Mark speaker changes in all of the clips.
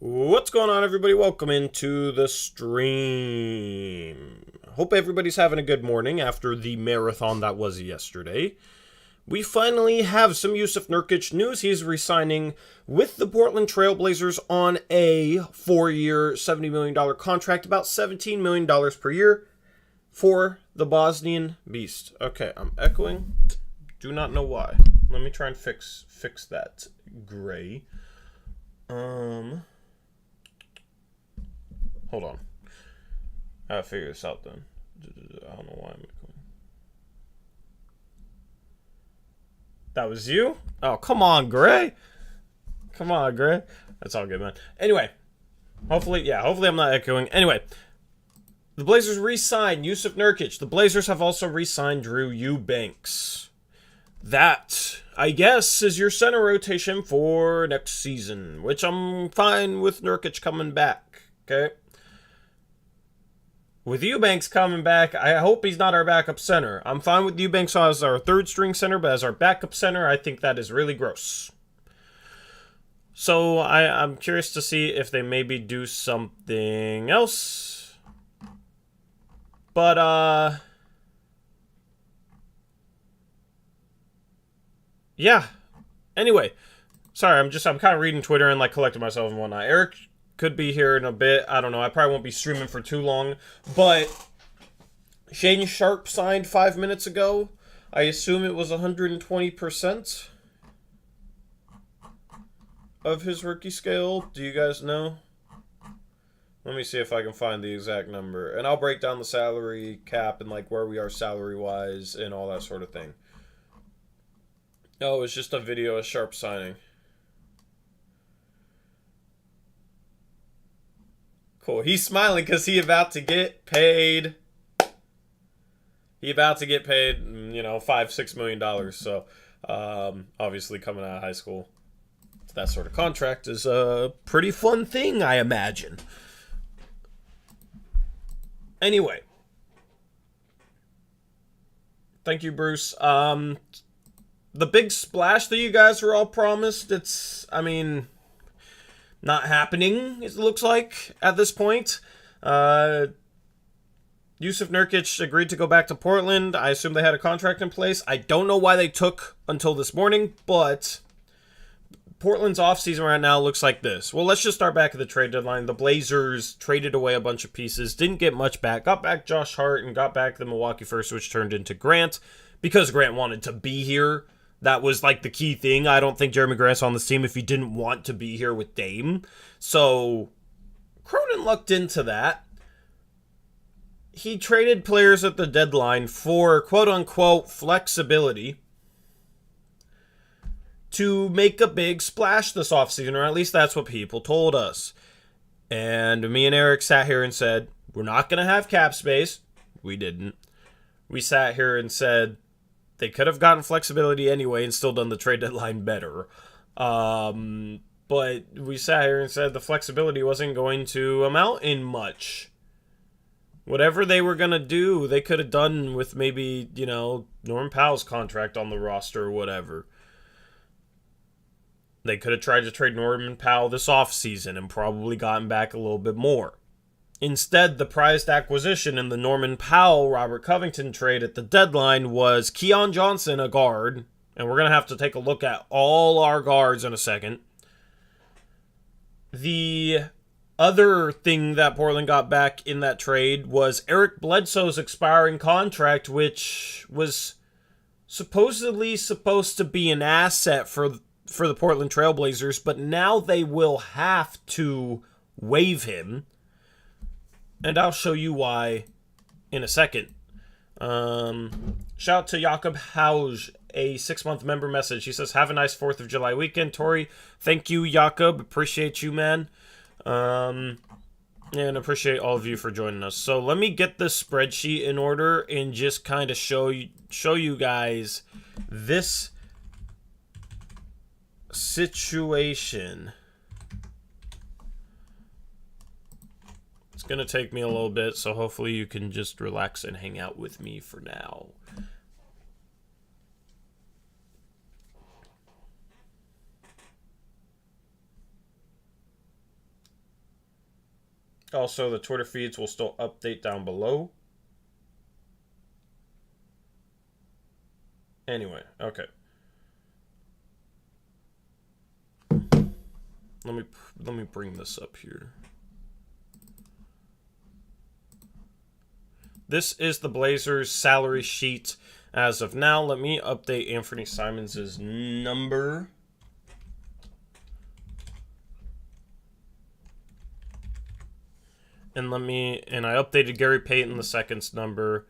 Speaker 1: What's going on, everybody? Welcome into the stream. Hope everybody's having a good morning after the marathon that was yesterday. We finally have some Jusuf Nurkic news. He's resigning with the Portland Trail Blazers on a 4-year, $70 million contract, about $17 million per year for the Bosnian Beast. Okay, I'm echoing. Do not know why. Let me try and fix that gray. Hold on. I gotta figure this out then. I don't know why I'm echoing. That was you? Oh, come on, Gray. Come on, Gray. That's all good, man. Anyway, hopefully I'm not echoing. Anyway, the Blazers re-signed Jusuf Nurkic. The Blazers have also re-signed Drew Eubanks. That, I guess, is your center rotation for next season, which I'm fine with Nurkic coming back, okay? With Eubanks coming back, I hope he's not our backup center. I'm fine with Eubanks as our third string center, but as our backup center, I think that is really gross. So I'm curious to see if they maybe do something else. But, yeah. Anyway, sorry, I'm kind of reading Twitter and, collecting myself and whatnot. Eric could be here in a bit. I don't know. I probably won't be streaming for too long. But Shane Sharp signed 5 minutes ago. I assume it was 120% of his rookie scale. Do you guys know? Let me see if I can find the exact number. And I'll break down the salary cap and where we are salary-wise and all that sort of thing. Oh, it's just a video of Sharp signing. Cool. He's smiling because he about to get paid. He about to get paid, $5-6 million. So, obviously coming out of high school, that sort of contract is a pretty fun thing, I imagine. Anyway. Thank you, Bruce. The big splash that you guys were all promised, not happening, it looks like, at this point. Jusuf Nurkic agreed to go back to Portland. I assume they had a contract in place. I don't know why they took until this morning, but Portland's offseason right now looks like this. Well, let's just start back at the trade deadline. The Blazers traded away a bunch of pieces, didn't get much back. Got back Josh Hart and got back the Milwaukee first, which turned into Grant, because Grant wanted to be here. That was the key thing. I don't think Jeremy Grant's on this team if he didn't want to be here with Dame. So Cronin looked into that. He traded players at the deadline for quote-unquote flexibility to make a big splash this offseason, or at least that's what people told us. And me and Eric sat here and said, we're not going to have cap space. We didn't. We sat here and said, they could have gotten flexibility anyway and still done the trade deadline better. But we sat here and said the flexibility wasn't going to amount in much. Whatever they were going to do, they could have done with maybe, Norman Powell's contract on the roster or whatever. They could have tried to trade Norman Powell this offseason and probably gotten back a little bit more. Instead, the prized acquisition in the Norman Powell-Robert Covington trade at the deadline was Keon Johnson, a guard, and we're going to have to take a look at all our guards in a second. The other thing that Portland got back in that trade was Eric Bledsoe's expiring contract, which was supposedly supposed to be an asset for the Portland Trailblazers, but now they will have to waive him. And I'll show you why in a second. Shout out to Jakob Hauge, a 6-month member message. He says, have a nice 4th of July weekend, Tori. Thank you, Jakob. Appreciate you, man. And appreciate all of you for joining us. So let me get this spreadsheet in order and just kind of show you guys this situation. It's going to take me a little bit, so hopefully you can just relax and hang out with me for now. Also, the Twitter feeds will still update down below. Anyway, okay. Let me bring this up here. This is the Blazers salary sheet as of now. Let me update Anthony Simons' number. And I updated Gary Payton II's number.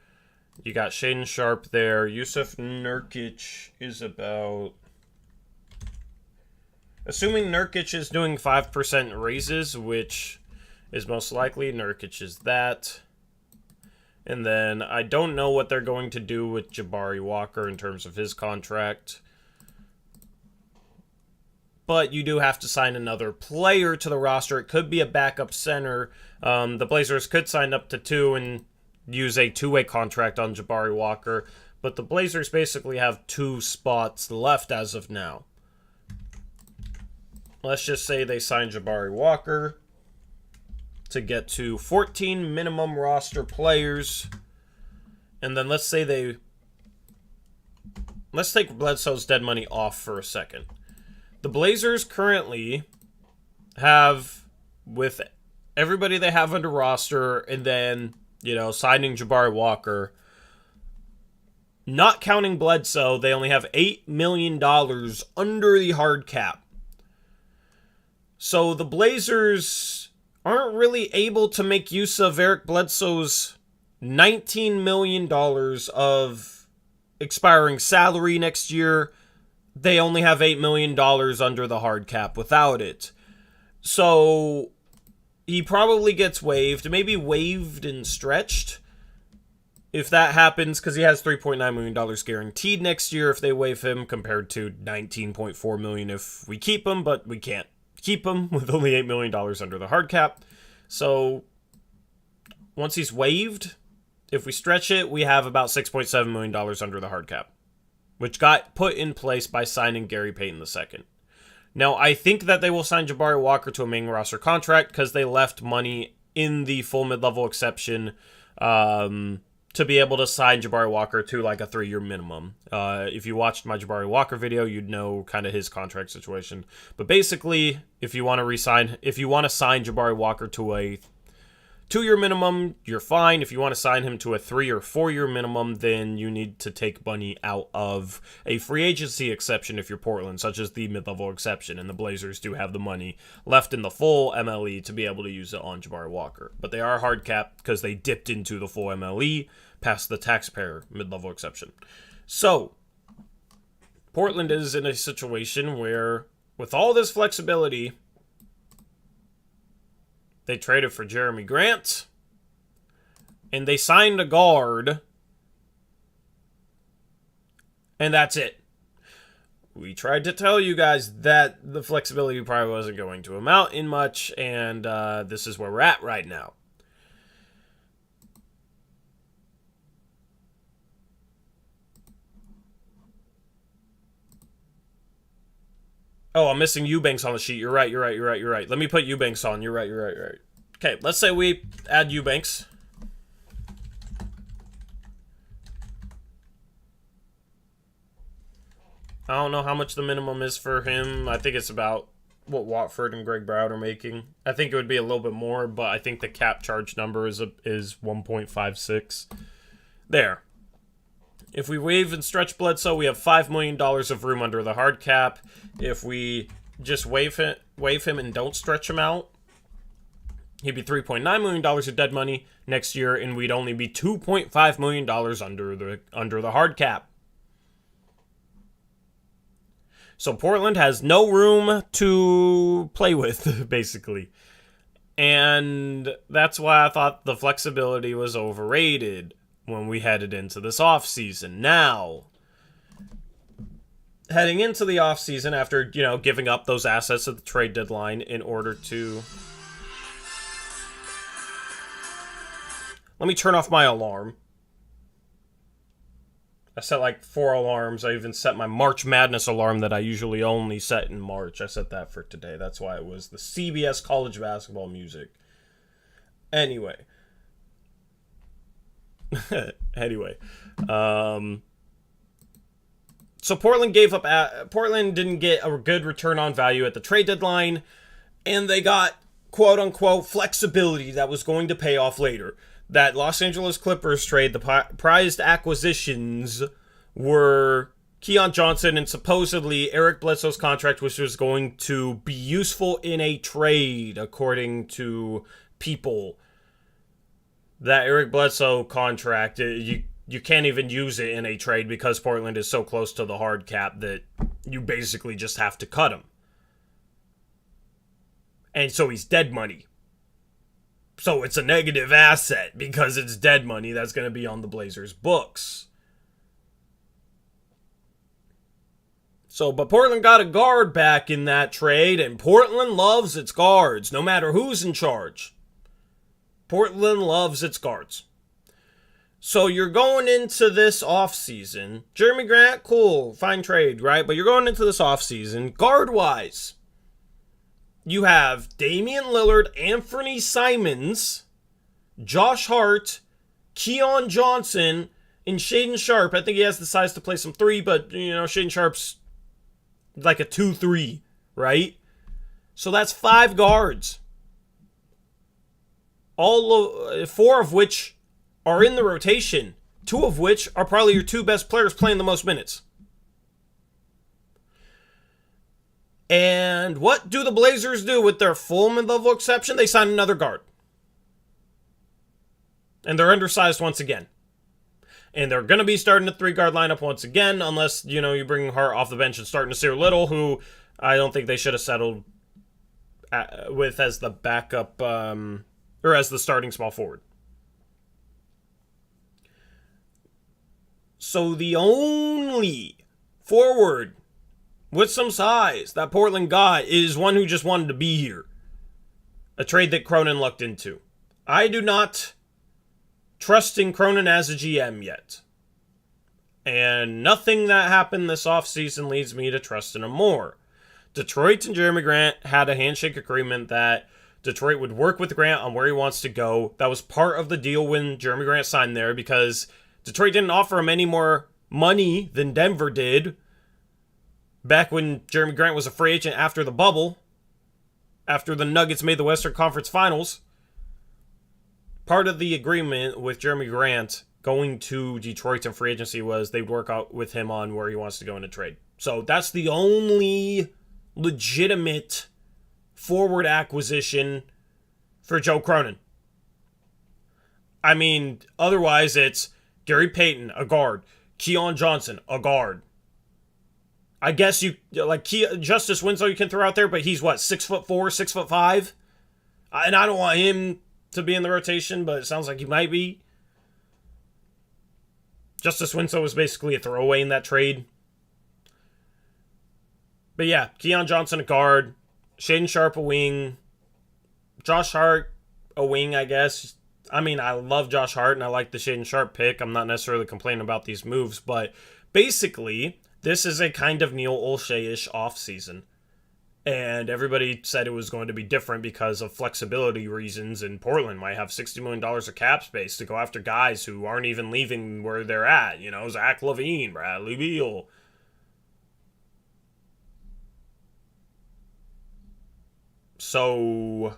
Speaker 1: You got Shaedon Sharpe there. Jusuf Nurkic is about... Assuming Nurkic is doing 5% raises, which is most likely, Nurkic is that. And then I don't know what they're going to do with Jabari Walker in terms of his contract. But you do have to sign another player to the roster. It could be a backup center. The Blazers could sign up to 2 and use a two-way contract on Jabari Walker. But the Blazers basically have 2 spots left as of now. Let's just say they sign Jabari Walker to get to 14 minimum roster players. And then let's take Bledsoe's dead money off for a second. The Blazers currently have, with everybody they have under roster, and then, signing Jabari Walker, not counting Bledsoe, they only have $8 million under the hard cap. So the Blazers aren't really able to make use of Eric Bledsoe's $19 million of expiring salary next year. They only have $8 million under the hard cap without it. So he probably gets waived, maybe waived and stretched. If that happens, because he has $3.9 million guaranteed next year if they waive him, compared to $19.4 million if we keep him, but we can't keep him with only $8 million under the hard cap. So once he's waived, if we stretch it, we have about $6.7 million under the hard cap, which got put in place by signing Gary Payton II. Now, I think that they will sign Jabari Walker to a main roster contract because they left money in the full mid-level exception to be able to sign Jabari Walker to like a 3-year minimum. If you watched my Jabari Walker video, you'd know kind of his contract situation. But basically, if you want to sign Jabari Walker to a 2-year minimum, you're fine. If you want to sign him to a 3 or 4-year minimum, then you need to take money out of a free agency exception if you're Portland, such as the mid-level exception. And the Blazers do have the money left in the full MLE to be able to use it on Jabari Walker. But they are hard capped because they dipped into the full MLE past the taxpayer mid-level exception. So, Portland is in a situation where, with all this flexibility, they traded for Jeremy Grant, and they signed a guard, and that's it. We tried to tell you guys that the flexibility probably wasn't going to amount in much, and this is where we're at right now. Oh, I'm missing Eubanks on the sheet. You're right. Let me put Eubanks on. You're right. Okay, let's say we add Eubanks. I don't know how much the minimum is for him. I think it's about what Watford and Greg Brown are making. I think it would be a little bit more, but I think the cap charge number is 1.56. There. If we waive and stretch Bledsoe, we have $5 million of room under the hard cap. If we just waive him and don't stretch him out, he'd be $3.9 million of dead money next year, and we'd only be $2.5 million under the hard cap. So Portland has no room to play with, basically. And that's why I thought the flexibility was overrated when we headed into this offseason. Now, heading into the offseason after, giving up those assets at the trade deadline in order to... Let me turn off my alarm. I set like 4 alarms. I even set my March Madness alarm that I usually only set in March. I set that for today. That's why it was the CBS college basketball music. Anyway. So Portland gave up. Portland didn't get a good return on value at the trade deadline, and they got quote unquote flexibility that was going to pay off later. That Los Angeles Clippers trade, the prized acquisitions were Keon Johnson and supposedly Eric Bledsoe's contract, which was going to be useful in a trade, according to people. That Eric Bledsoe contract, you can't even use it in a trade because Portland is so close to the hard cap that you basically just have to cut him. And so he's dead money. So it's a negative asset because it's dead money that's going to be on the Blazers' books. So, but Portland got a guard back in that trade, and Portland loves its guards, no matter who's in charge. Portland loves its guards. So you're going into this offseason. Jeremy Grant, cool, fine trade, right? But you're going into this offseason, guard-wise. You have Damian Lillard, Anthony Simons, Josh Hart, Keon Johnson, and Shaedon Sharpe. I think he has the size to play some 3, but, Shaedon Sharpe's like a 2-3, right? So that's 5 guards. 4 of which are in the rotation. 2 of which are probably your 2 best players playing the most minutes. And what do the Blazers do with their full mid-level exception? They sign another guard. And they're undersized once again. And they're going to be starting a 3-guard lineup once again, unless, you bring Hart off the bench and start Nasir Little, who I don't think they should have settled with as the backup, or as the starting small forward. So the only forward with some size that Portland got is one who just wanted to be here. A trade that Cronin looked into. I do not trust in Cronin as a GM yet. And nothing that happened this offseason leads me to trust in him more. Detroit and Jeremy Grant had a handshake agreement that Detroit would work with Grant on where he wants to go. That was part of the deal when Jeremy Grant signed there because Detroit didn't offer him any more money than Denver did back when Jeremy Grant was a free agent after the bubble, after the Nuggets made the Western Conference Finals. Part of the agreement with Jeremy Grant going to Detroit in free agency was they'd work out with him on where he wants to go in a trade. So that's the only legitimate forward acquisition for Joe Cronin. I mean, otherwise it's Gary Payton, a guard. Keon Johnson, a guard. I guess Justice Winslow you can throw out there, but he's 6'4", 6'5", and I don't want him to be in the rotation, but it sounds like he might be. Justice Winslow was basically a throwaway in that trade. But yeah, Keon Johnson, a guard. Shaedon Sharpe, a wing. Josh Hart, a wing, I guess. I mean, I love Josh Hart, and I like the Shaedon Sharpe pick. I'm not necessarily complaining about these moves, but basically, this is a kind of Neil Olshey-ish offseason. And everybody said it was going to be different because of flexibility reasons, and Portland might have $60 million of cap space to go after guys who aren't even leaving where they're at. Zach LaVine, Bradley Beal. So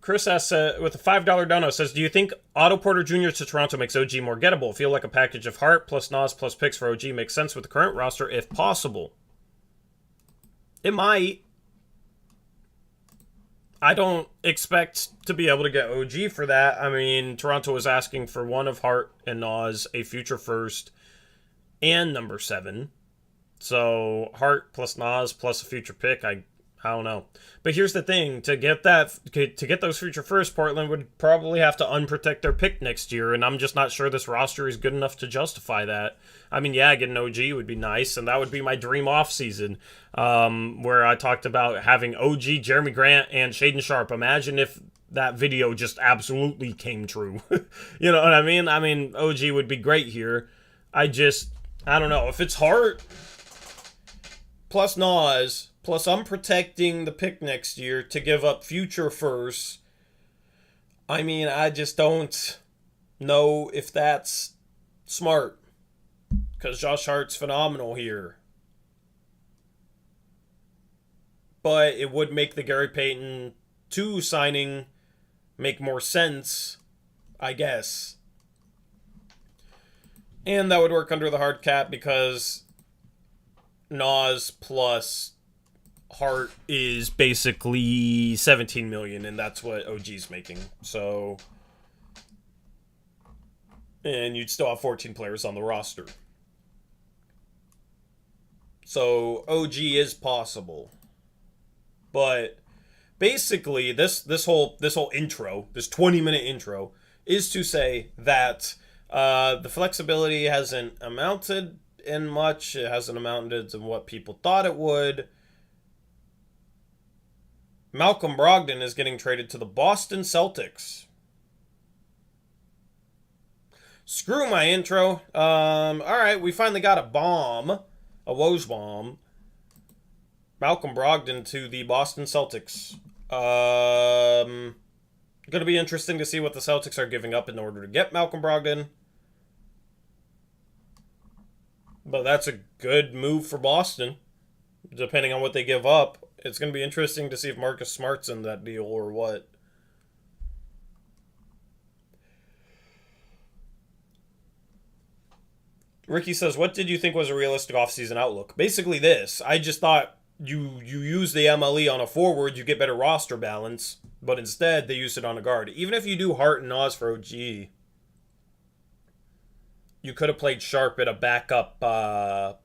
Speaker 1: Chris asks, with a $5 dono, says, do you think Otto Porter Jr. to Toronto makes OG more gettable? Feel like a package of Hart plus Nas plus picks for OG makes sense with the current roster if possible. It might. I don't expect to be able to get OG for that. I mean, Toronto is asking for one of Hart and Nas, a future first, and number 7. So Hart plus Nas plus a future pick, I don't know. But here's the thing, to get those future first, Portland would probably have to unprotect their pick next year, and I'm just not sure this roster is good enough to justify that. I mean, yeah, getting OG would be nice, and that would be my dream offseason, where I talked about having OG, Jeremy Grant, and Shaedon Sharpe. Imagine if that video just absolutely came true. You know what I mean? I mean, OG would be great here. I don't know. If it's Hart plus Nas, plus I'm protecting the pick next year to give up future firsts. I mean, I just don't know if that's smart. Because Josh Hart's phenomenal here. But it would make the Gary Payton 2 signing make more sense, I guess. And that would work under the hard cap because Nas plus Hart is basically $17 million, and that's what OG's making. So, and you'd still have 14 players on the roster. So OG is possible. But basically, this whole intro, this 20-minute intro, is to say that the flexibility hasn't amounted in much. It hasn't amounted to what people thought it would. Malcolm Brogdon is getting traded to the Boston Celtics. Screw my intro. Alright, we finally got a bomb. A Woj bomb. Malcolm Brogdon to the Boston Celtics. Going to be interesting to see what the Celtics are giving up in order to get Malcolm Brogdon. But that's a good move for Boston, depending on what they give up. It's going to be interesting to see if Marcus Smart's in that deal or what. Ricky says, what did you think was a realistic offseason outlook? Basically this. I just thought you use the MLE on a forward, you get better roster balance. But instead, they use it on a guard. Even if you do Hart and Oz for OG, you could have played Sharp at a backup, as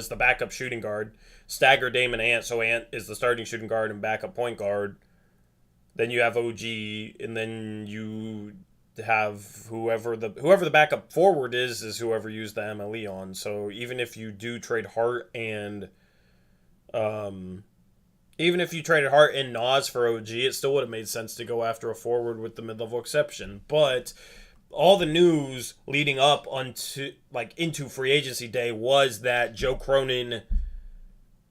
Speaker 1: the backup shooting guard. Stagger Damon Ant, so Ant is the starting shooting guard and backup point guard. Then you have OG, and then you have whoever the backup forward is whoever used the MLE on. So even if you do trade Hart and even if you traded Hart and Nas for OG, it still would have made sense to go after a forward with the mid-level exception. But all the news leading up into free agency day was that Joe Cronin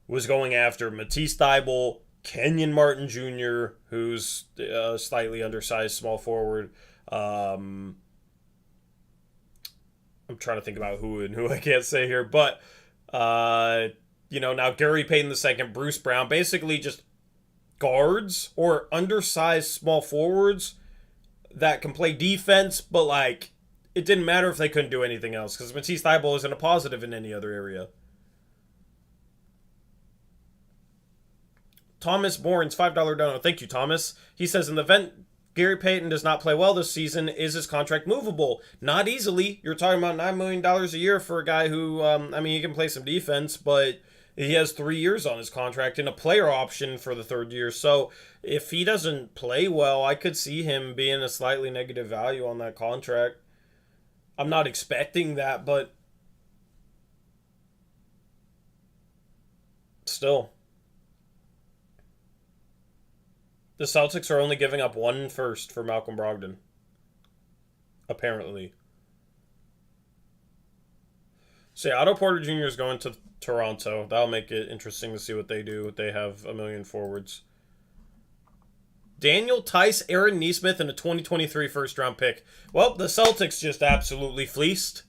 Speaker 1: was going after Matisse Thybulle, Kenyon Martin Jr., who's a slightly undersized small forward. I'm trying to think about who I can't say here, but now Gary Payton II, Bruce Brown, basically just guards or undersized small forwards that can play defense, but it didn't matter if they couldn't do anything else because Matisse Thybulle isn't a positive in any other area. Thomas Bourne's $5 dono. Thank you, Thomas. He says, in the event Gary Payton does not play well this season, is his contract movable? Not easily. You're talking about $9 million a year for a guy who, he can play some defense, but he has 3 years on his contract and a player option for the third year. So if he doesn't play well, I could see him being a slightly negative value on that contract. I'm not expecting that, but still. The Celtics are only giving up 1 first for Malcolm Brogdon. Apparently. So yeah, Otto Porter Jr. is going to Toronto. That'll make it interesting to see what they do. They have a million forwards. Daniel Tice, Aaron Nesmith, and a 2023 first-round pick. Well, the Celtics just absolutely fleeced.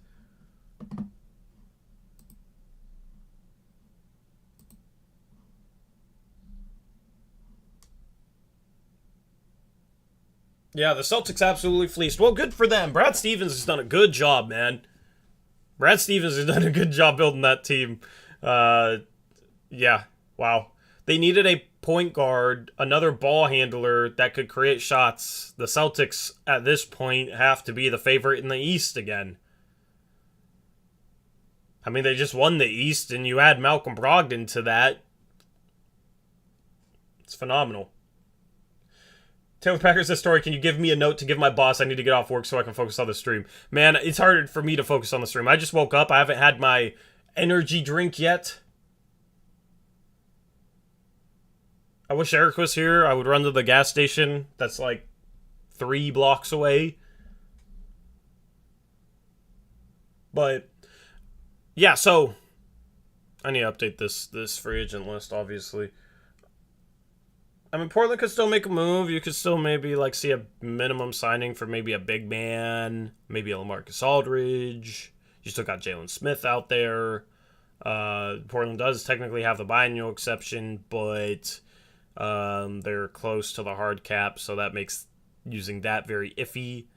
Speaker 1: Yeah, the Celtics absolutely fleeced. Well, good for them. Brad Stevens has done a good job, man. Brad Stevens has done a good job building that team. Yeah, wow. They needed a point guard, another ball handler that could create shots. The Celtics, at this point, have to be the favorite in the East again. They just won the East, and you add Malcolm Brogdon to that. It's phenomenal. Taylor Packer says, Story, can you give me a note to give my boss? I need to get off work so I can focus on the stream. Man, it's harder for me to focus on the stream. I just woke up. I haven't had my energy drink yet. I wish Eric was here. I would run to the gas station. That's 3 blocks away. But, yeah, so I need to update this free agent list, obviously. I mean, Portland could still make a move. You could still maybe, like, see a minimum signing for maybe a big man, maybe a LaMarcus Aldridge. You still got Jalen Smith out there. Portland does technically have the biannual exception, but they're close to the hard cap, so that makes using that very iffy.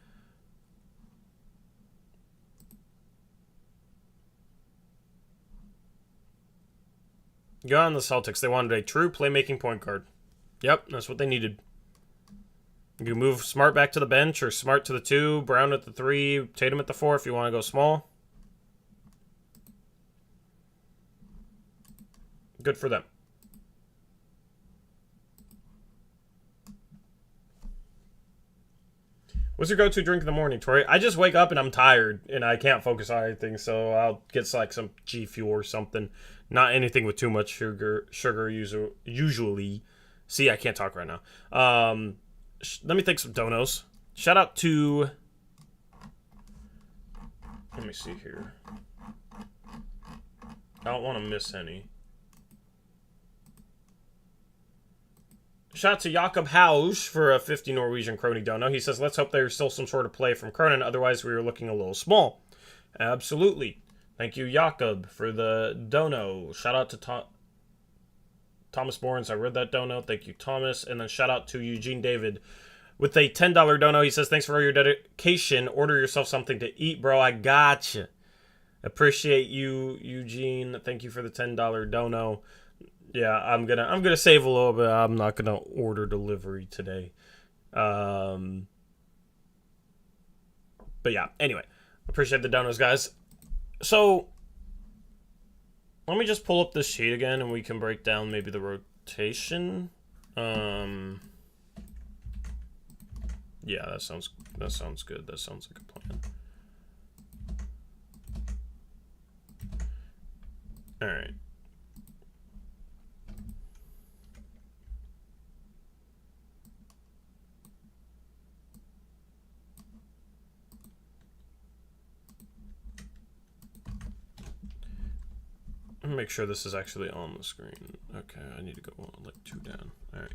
Speaker 1: Go on the Celtics. They wanted a true playmaking point guard. Yep, that's what they needed. You move Smart back to the bench, or Smart to the 2, Brown at the 3, Tatum at the 4 if you want to go small. Good for them. What's your go-to drink in the morning, Tori? I just wake up and I'm tired and I can't focus on anything, so I'll get like some G Fuel or something. Not anything with too much sugar usually. See, I can't talk right now. Let me think some donos. Shout out to... Let me see here. I don't want to miss any. Shout out to Jakob Hausch for a 50 Norwegian Cronin dono. He says, let's hope there's still some sort of play from Cronin. Otherwise, we were looking a little small. Absolutely. Thank you, Jakob, for the dono. Shout out to Thomas Borns. I read that dono. Thank you, Thomas. And then shout out to Eugene David with a $10 dono. He says, thanks for all your dedication. Order yourself something to eat, bro. I gotcha. Appreciate you, Eugene. Thank you for the $10 dono. Yeah, I'm gonna save a little bit. I'm not gonna order delivery today. But yeah, anyway. Appreciate the donos, guys. So let me just pull up this sheet again and we can break down maybe the rotation. Yeah, that sounds good. That sounds like a plan. All right. Make sure this is actually on the screen. Okay, I need to go like 2 down. All right.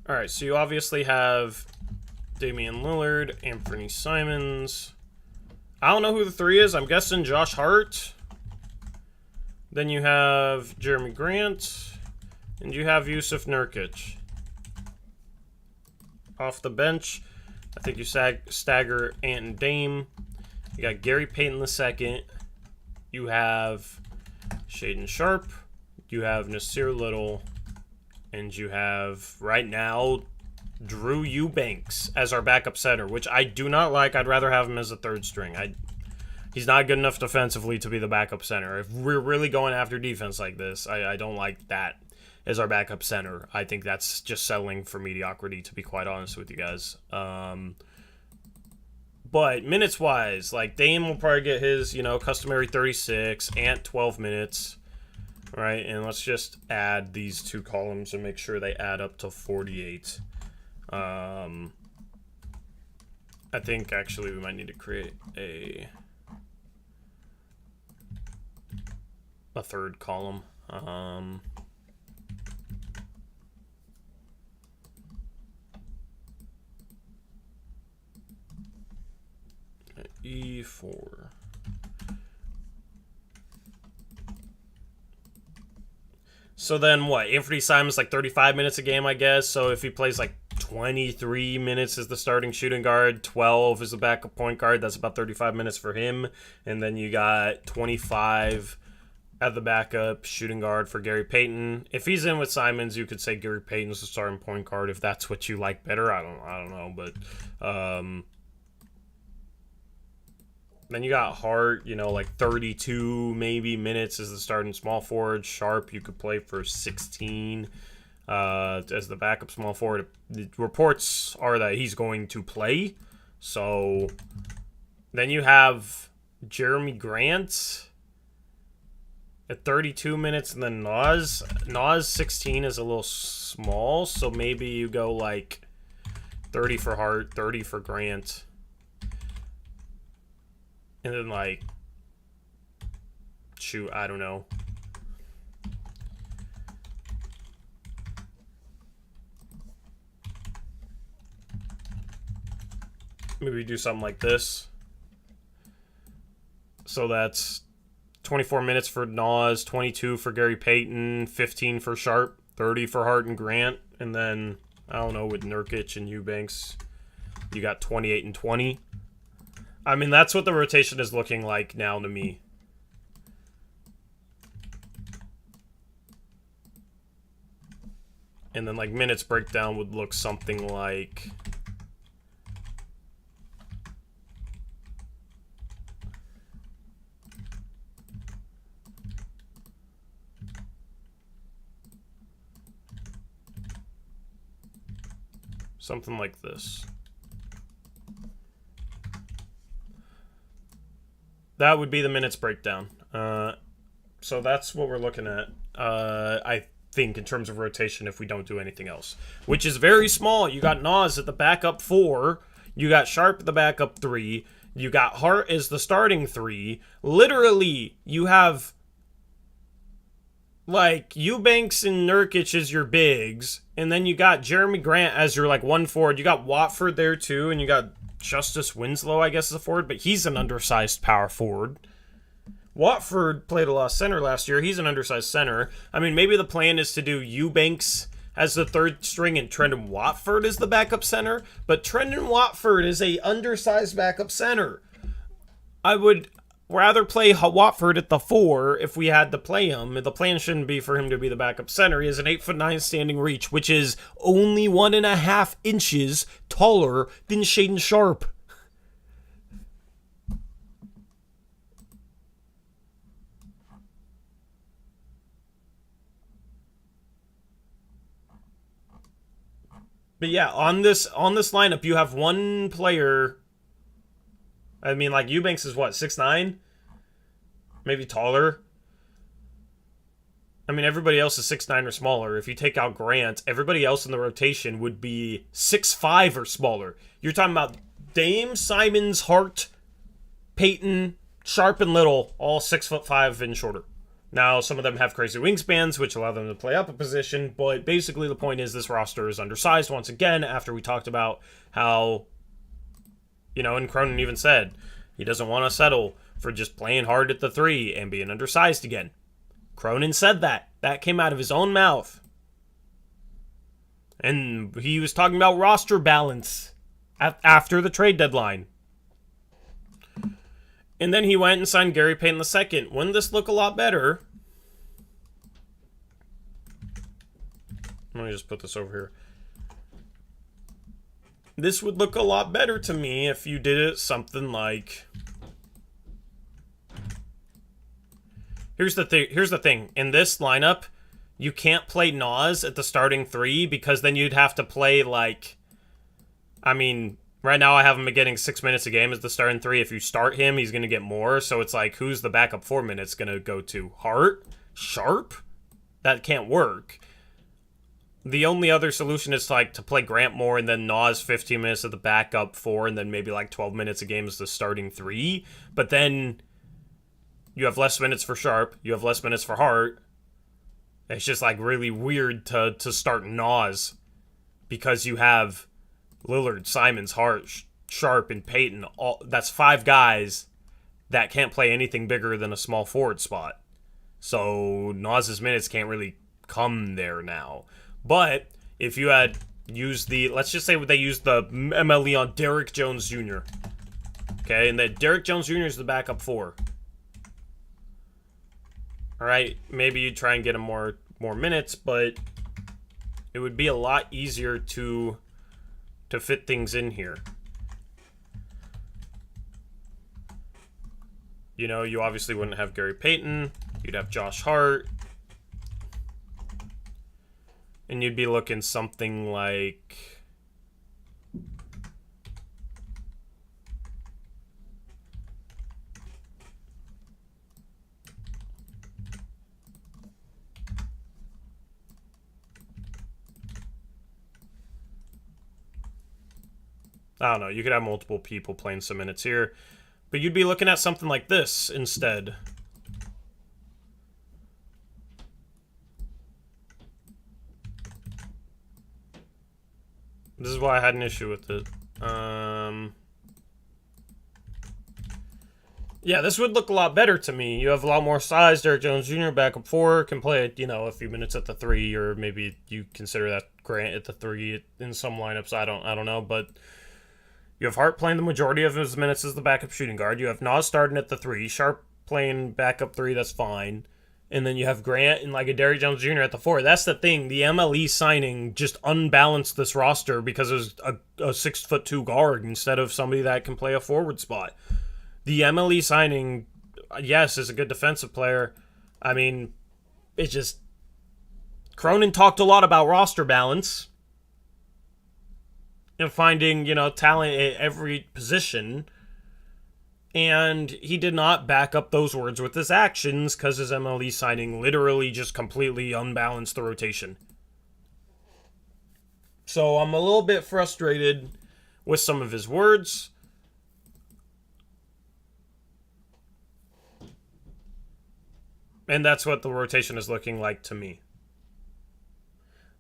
Speaker 1: All right, so you obviously have Damian Lillard, Anthony Simons. I don't know who the 3 is. I'm guessing Josh Hart. Then you have Jeremy Grant. And you have Jusuf Nurkic. Off the bench, I think you stagger Ant and Dame. You got Gary Payton II. You have Shaedon Sharpe. You have Nasir Little. And you have, right now, Drew Eubanks as our backup center, which I do not like. I'd rather have him as a 3rd string. He's not good enough defensively to be the backup center. If we're really going after defense like this, I don't like that as our backup center. I think that's just settling for mediocrity, to be quite honest with you guys. But minutes-wise, like, Dame will probably get his, customary 36, Ant 12 minutes. Right, and let's just add these 2 columns and make sure they add up to 48. I think, actually, we might need to create a 3rd column. E4. So then what? Anthony Simons like 35 minutes a game, I guess. So if he plays like 23 minutes as the starting shooting guard, 12 as the backup point guard, that's about 35 minutes for him. And then you got 25 at the backup shooting guard for Gary Payton. If he's in with Simons, you could say Gary Payton's the starting point guard if that's what you like better. I don't know, but Then you got Hart, you know, like 32 maybe minutes as the starting small forward. Sharp, you could play for 16 as the backup small forward. The reports are that he's going to play. So then you have Jeremy Grant at 32 minutes, and then Nas 16 is a little small, so maybe you go like 30 for Hart, 30 for Grant. And then, like, shoot, I don't know. Maybe do something like this. So that's 24 minutes for Nas, 22 for Gary Payton, 15 for Sharp, 30 for Hart and Grant. And then, I don't know, with Nurkic and Eubanks, you got 28 and 20. I mean, that's what the rotation is looking like now to me. And then, like, minutes breakdown would look something like... something like this. That would be the minutes breakdown. So that's what we're looking at, I think, in terms of rotation if we don't do anything else. Which is very small. You got Nas at the backup 4. You got Sharp at the backup 3. You got Hart as the starting 3. Literally, you have, like, Eubanks and Nurkic as your bigs. And then you got Jeremy Grant as your, like, 1 forward. You got Watford there, too. And you got Jusuf Winslow, I guess, is a forward, but he's an undersized power forward. Watford played a lot of center last year. He's an undersized center. I mean, maybe the plan is to do Eubanks as the third string and Trendon Watford as the backup center, but Trendon Watford is a undersized backup center. I would rather play Watford at the 4 if we had to play him. The plan shouldn't be for him to be the backup center. He has an 8'9" standing reach, which is only 1.5 inches taller than Shaedon Sharp. But yeah, on this lineup, you have one player. I mean, like, Eubanks is what, 6'9"? Maybe taller. I mean, everybody else is 6'9" or smaller. If you take out Grant, everybody else in the rotation would be 6'5" or smaller. You're talking about Dame, Simons, Hart, Payton, Sharp, and Little, all 6'5" and shorter. Now, some of them have crazy wingspans, which allow them to play up a position, but basically the point is this roster is undersized once again after we talked about how, you know, and Cronin even said he doesn't want to settle for just playing hard at the 3 and being undersized again. Cronin said that. That came out of his own mouth. And he was talking about roster balance after the trade deadline. And then he went and signed Gary Payton II. Wouldn't this look a lot better? Let me just put this over here. This would look a lot better to me if you did it something like... Here's the thing. In this lineup, you can't play Nas at the starting 3 because then you'd have to play, like... I mean... Right now, I have him getting 6 minutes a game as the starting 3. If you start him, he's going to get more. So it's like, who's the backup 4 minutes going to go to? Hart? Sharp? That can't work. The only other solution is to play Grant more and then Nas 15 minutes at the backup 4 and then maybe like 12 minutes a game as the starting 3. But then you have less minutes for Sharp. You have less minutes for Hart. It's just like really weird to start Nas because you have Lillard, Simons, Hart, Sharp, and Payton. That's 5 guys that can't play anything bigger than a small forward spot. So Nas's minutes can't really come there now. But if you had used let's just say they used the MLE on Derrick Jones Jr. Okay, and that Derrick Jones Jr. is the backup 4. All right, maybe you try and get him more minutes, but it would be a lot easier to fit things in here. You know, you obviously wouldn't have Gary Payton. You'd have Josh Hart. And you'd be looking something like... I don't know, you could have multiple people playing some minutes here. But you'd be looking at something like this instead. This is why I had an issue with it. Yeah, this would look a lot better to me. You have a lot more size. Derrick Jones Jr. back up 4, can play, you know, a few minutes at the 3, or maybe you consider that Grant at the 3 in some lineups. I don't know, but you have Hart playing the majority of his minutes as the backup shooting guard. You have Nas starting at the 3, Sharp playing backup 3, that's fine. And then you have Grant and like a Derrick Jones Jr. at the 4. That's the thing. The MLE signing just unbalanced this roster because it was a 6'2" guard instead of somebody that can play a forward spot. The MLE signing, yes, is a good defensive player. I mean, it just... Cronin talked a lot about roster balance and finding, you know, talent at every position. And he did not back up those words with his actions because his MLE signing literally just completely unbalanced the rotation. So I'm a little bit frustrated with some of his words. And that's what the rotation is looking like to me.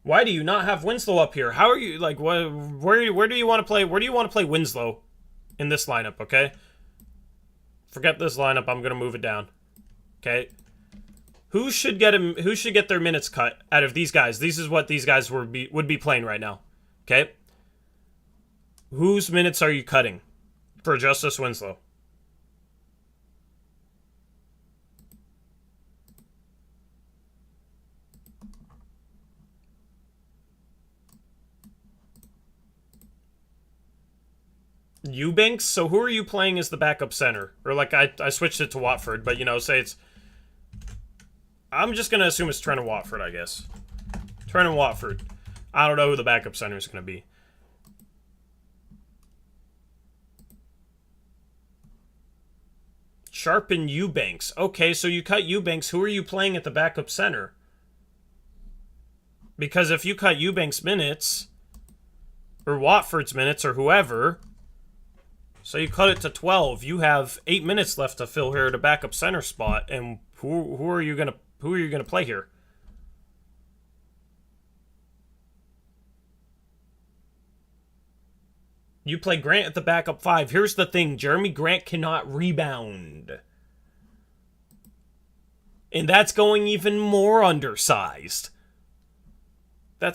Speaker 1: Why do you not have Winslow up here? How are you, like, where do you want to play? Where do you want to play Winslow in this lineup, okay? Forget this lineup. I'm going to move it down. Okay? Who should get him? Who should get their minutes cut out of these guys? This is what these guys would be playing right now. Okay? Whose minutes are you cutting for Justice Winslow? Eubanks? So who are you playing as the backup center? Or like I switched it to Watford, but you know, say it's... I'm just going to assume it's Trent and Watford, I guess. Trent and Watford. I don't know who the backup center is going to be. Sharp and Eubanks. Okay, so you cut Eubanks. Who are you playing at the backup center? Because if you cut Eubanks' minutes, or Watford's minutes, or whoever... So you cut it to 12. You have 8 minutes left to fill here at a backup center spot, and who are you gonna play here? You play Grant at the backup 5. Here's the thing: Jeremy Grant cannot rebound, and that's going even more undersized. You're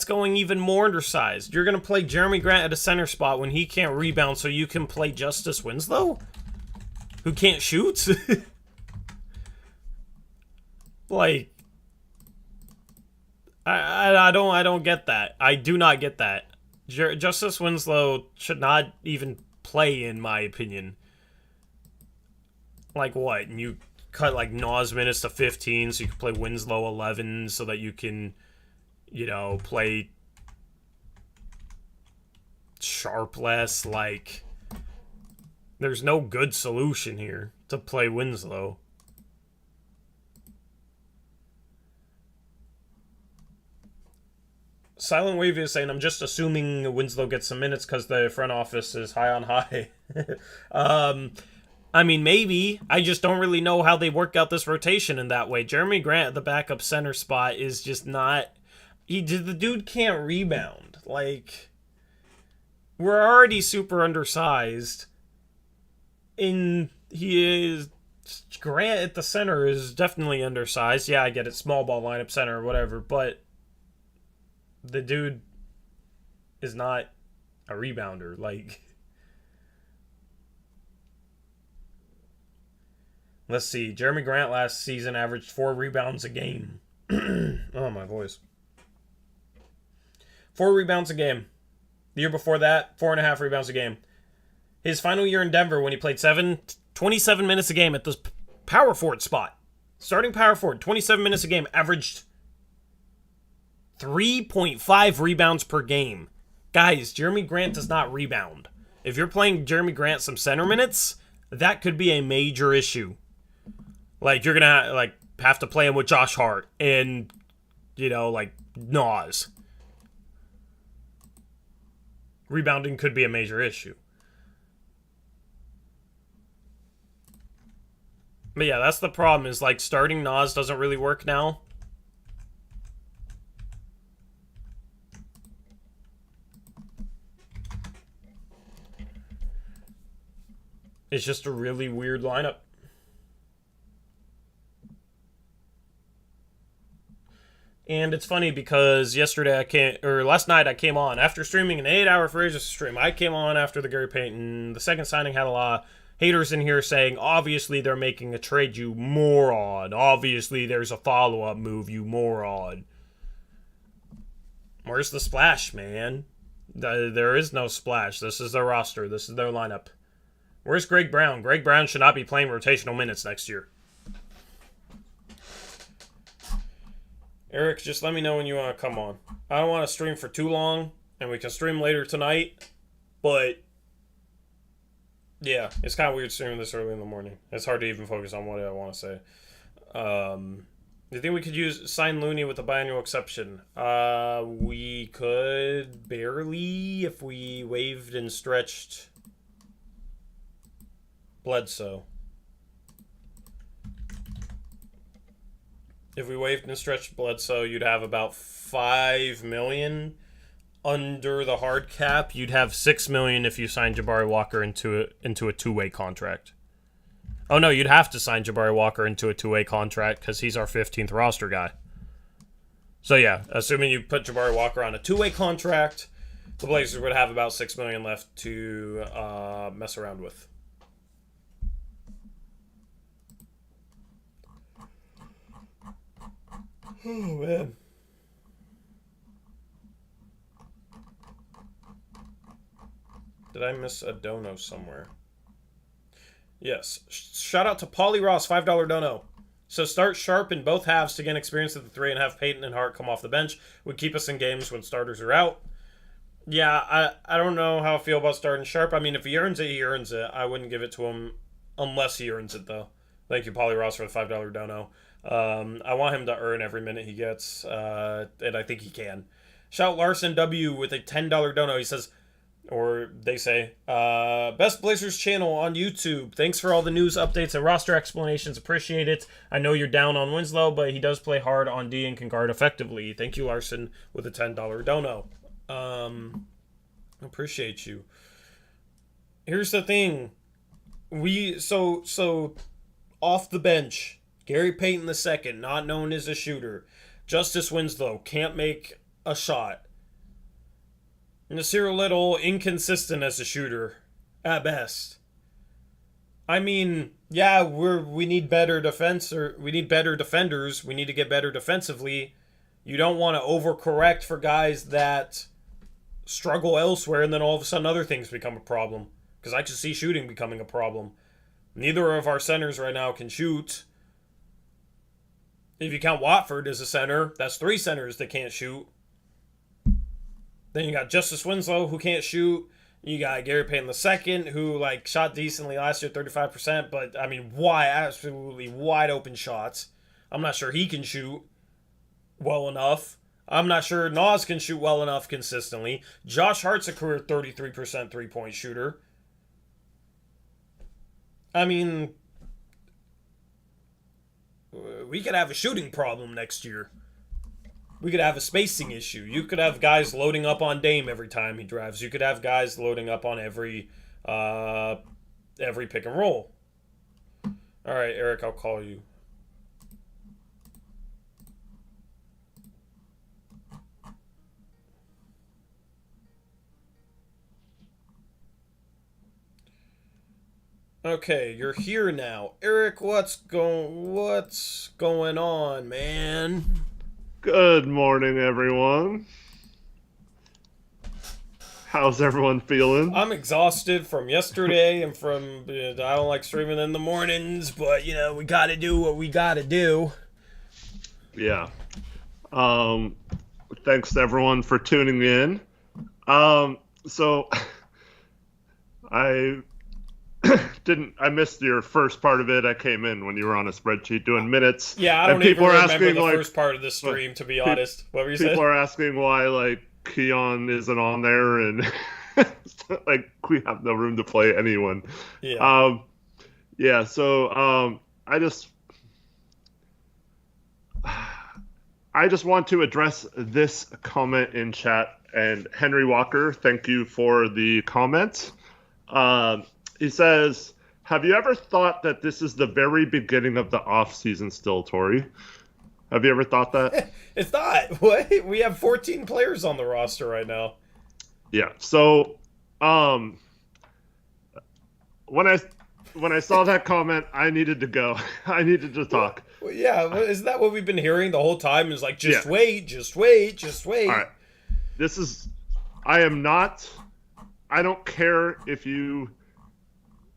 Speaker 1: going to play Jeremy Grant at a center spot when he can't rebound so you can play Justice Winslow? Who can't shoot? Like, I don't get that. I do not get that. Justice Winslow should not even play, in my opinion. Like what? And you cut like Nas minutes to 15 so you can play Winslow 11 so that you can... you know, play Sharp less. Like, there's no good solution here to play Winslow. Silent Wavy is saying, I'm just assuming Winslow gets some minutes because the front office is high on high. I mean, maybe. I just don't really know how they work out this rotation in that way. Jeremy Grant at the backup center spot is just not... the dude can't rebound. Like, we're already super undersized. And he is... Grant at the center is definitely undersized. Yeah, I get it. Small ball lineup center or whatever. But the dude is not a rebounder. Like... Let's see. Jeremy Grant last season averaged 4 rebounds a game. Oh, my voice. 4 rebounds a game. The year before that, 4.5 rebounds a game. His final year in Denver, when he played 27 minutes a game at this Power forward spot. Starting power forward, 27 minutes a game, averaged 3.5 rebounds per game. Guys, Jeremy Grant does not rebound. If you're playing Jeremy Grant some center minutes, that could be a major issue. Like, you're going to have to play him with Josh Hart and, Nas. Rebounding could be a major issue. But yeah, that's the problem, is starting Nas doesn't really work now. It's just a really weird lineup. And it's funny because last night I came on after streaming an 8-hour free agency stream. I came on after the Gary Payton. The second signing had a lot of haters in here saying, obviously they're making a trade, you moron. Obviously there's a follow-up move, you moron. Where's the splash, man? There is no splash. This is their roster. This is their lineup. Where's Greg Brown? Greg Brown should not be playing rotational minutes next year. Eric, just let me know when you want to come on. I don't want to stream for too long, and we can stream later tonight, but yeah, it's kind of weird streaming this early in the morning. It's hard to even focus on what I want to say. Do you think we could sign Looney with a biannual exception? We could barely if we waived and stretched Bledsoe. If we waived and stretched Bledsoe, you'd have about $5 million under the hard cap. You'd have $6 million if you signed Jabari Walker into a two-way contract. Oh no, you'd have to sign Jabari Walker into a two-way contract because he's our 15th roster guy. So yeah, assuming you put Jabari Walker on a two-way contract, the Blazers would have about $6 million left to mess around with. Oh, man. Did I miss a dono somewhere? Yes. Shout out to Paulie Ross, $5 dono. So start Sharp in both halves to gain experience at the 3 and have Payton and Hart come off the bench. Would keep us in games when starters are out. Yeah, I don't know how I feel about starting Sharp. I mean, if he earns it, he earns it. I wouldn't give it to him unless he earns it, though. Thank you, Paulie Ross, for the $5 dono. I want him to earn every minute he gets, and I think he can. Shout Larson W with a $10 dono. He says, or they say, Best Blazers channel on YouTube. Thanks for all the news updates and roster explanations. Appreciate it. I know you're down on Winslow, but he does play hard on D and can guard effectively. Thank you, Larson, with a $10 dono. Appreciate you. Here's the thing. So off the bench, Gary Payton II, not known as a shooter. Justice Winslow, can't make a shot. Nasir Little, inconsistent as a shooter, at best. I mean, yeah, we need better defense, or we need better defenders. We need to get better defensively. You don't want to overcorrect for guys that struggle elsewhere, and then all of a sudden other things become a problem. Because I can see shooting becoming a problem. Neither of our centers right now can shoot. If you count Watford as a center, that's 3 centers that can't shoot. Then you got Justice Winslow, who can't shoot. You got Gary Payton II, who shot decently last year, 35%, but I mean, absolutely wide open shots. I'm not sure he can shoot well enough. I'm not sure Nas can shoot well enough consistently. Josh Hart's a career 33% three-point shooter. I mean, we could have a shooting problem next year. We could have a spacing issue. You could have guys loading up on Dame every time he drives. You could have guys loading up on every pick and roll. All right, Eric, I'll call you. Okay, you're here now. Eric, what's going on, man?
Speaker 2: Good morning, everyone. How's everyone feeling?
Speaker 1: I'm exhausted from yesterday and from I don't like streaming in the mornings, but we got to do what we got to do.
Speaker 2: Yeah. Um, Thanks to everyone for tuning in. So I I missed your first part of it. I came in when you were on a spreadsheet doing minutes.
Speaker 1: Yeah, I
Speaker 2: And
Speaker 1: don't even
Speaker 2: people are
Speaker 1: remember
Speaker 2: asking
Speaker 1: the
Speaker 2: like,
Speaker 1: first part of the stream, to be honest. What were you saying?
Speaker 2: people are asking why like Keon isn't on there and like we have no room to play anyone.
Speaker 1: Yeah.
Speaker 2: Yeah, so I just want to address this comment in chat. And Henry Walker, thank you for the comment. He says, have you ever thought that this is the very beginning of the off-season still, Tori? Have you ever thought that?
Speaker 1: It's not. What? We have 14 players on the roster right now.
Speaker 2: Yeah. So, when I saw that comment, I needed to go. I needed to talk.
Speaker 1: Well, yeah, isn't that what we've been hearing the whole time? Is like, just
Speaker 2: Yeah.
Speaker 1: wait, just wait, just wait.
Speaker 2: All right. I don't care if you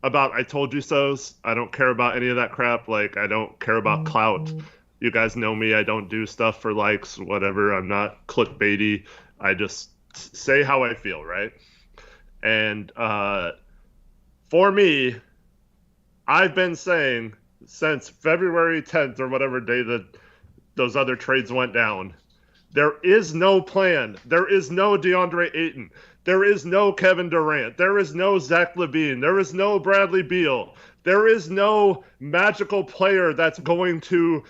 Speaker 2: about I told you so's. I don't care about any of that crap. Like, I don't care about clout. You guys know me. I don't do stuff for likes, whatever. I'm not clickbaity. I just say how I feel, right? And for me, I've been saying since February 10th or whatever day that those other trades went down, there is no plan. There is no DeAndre Ayton. There is no Kevin Durant. There is no Zach LaVine. There is no Bradley Beal. There is no magical player that's going to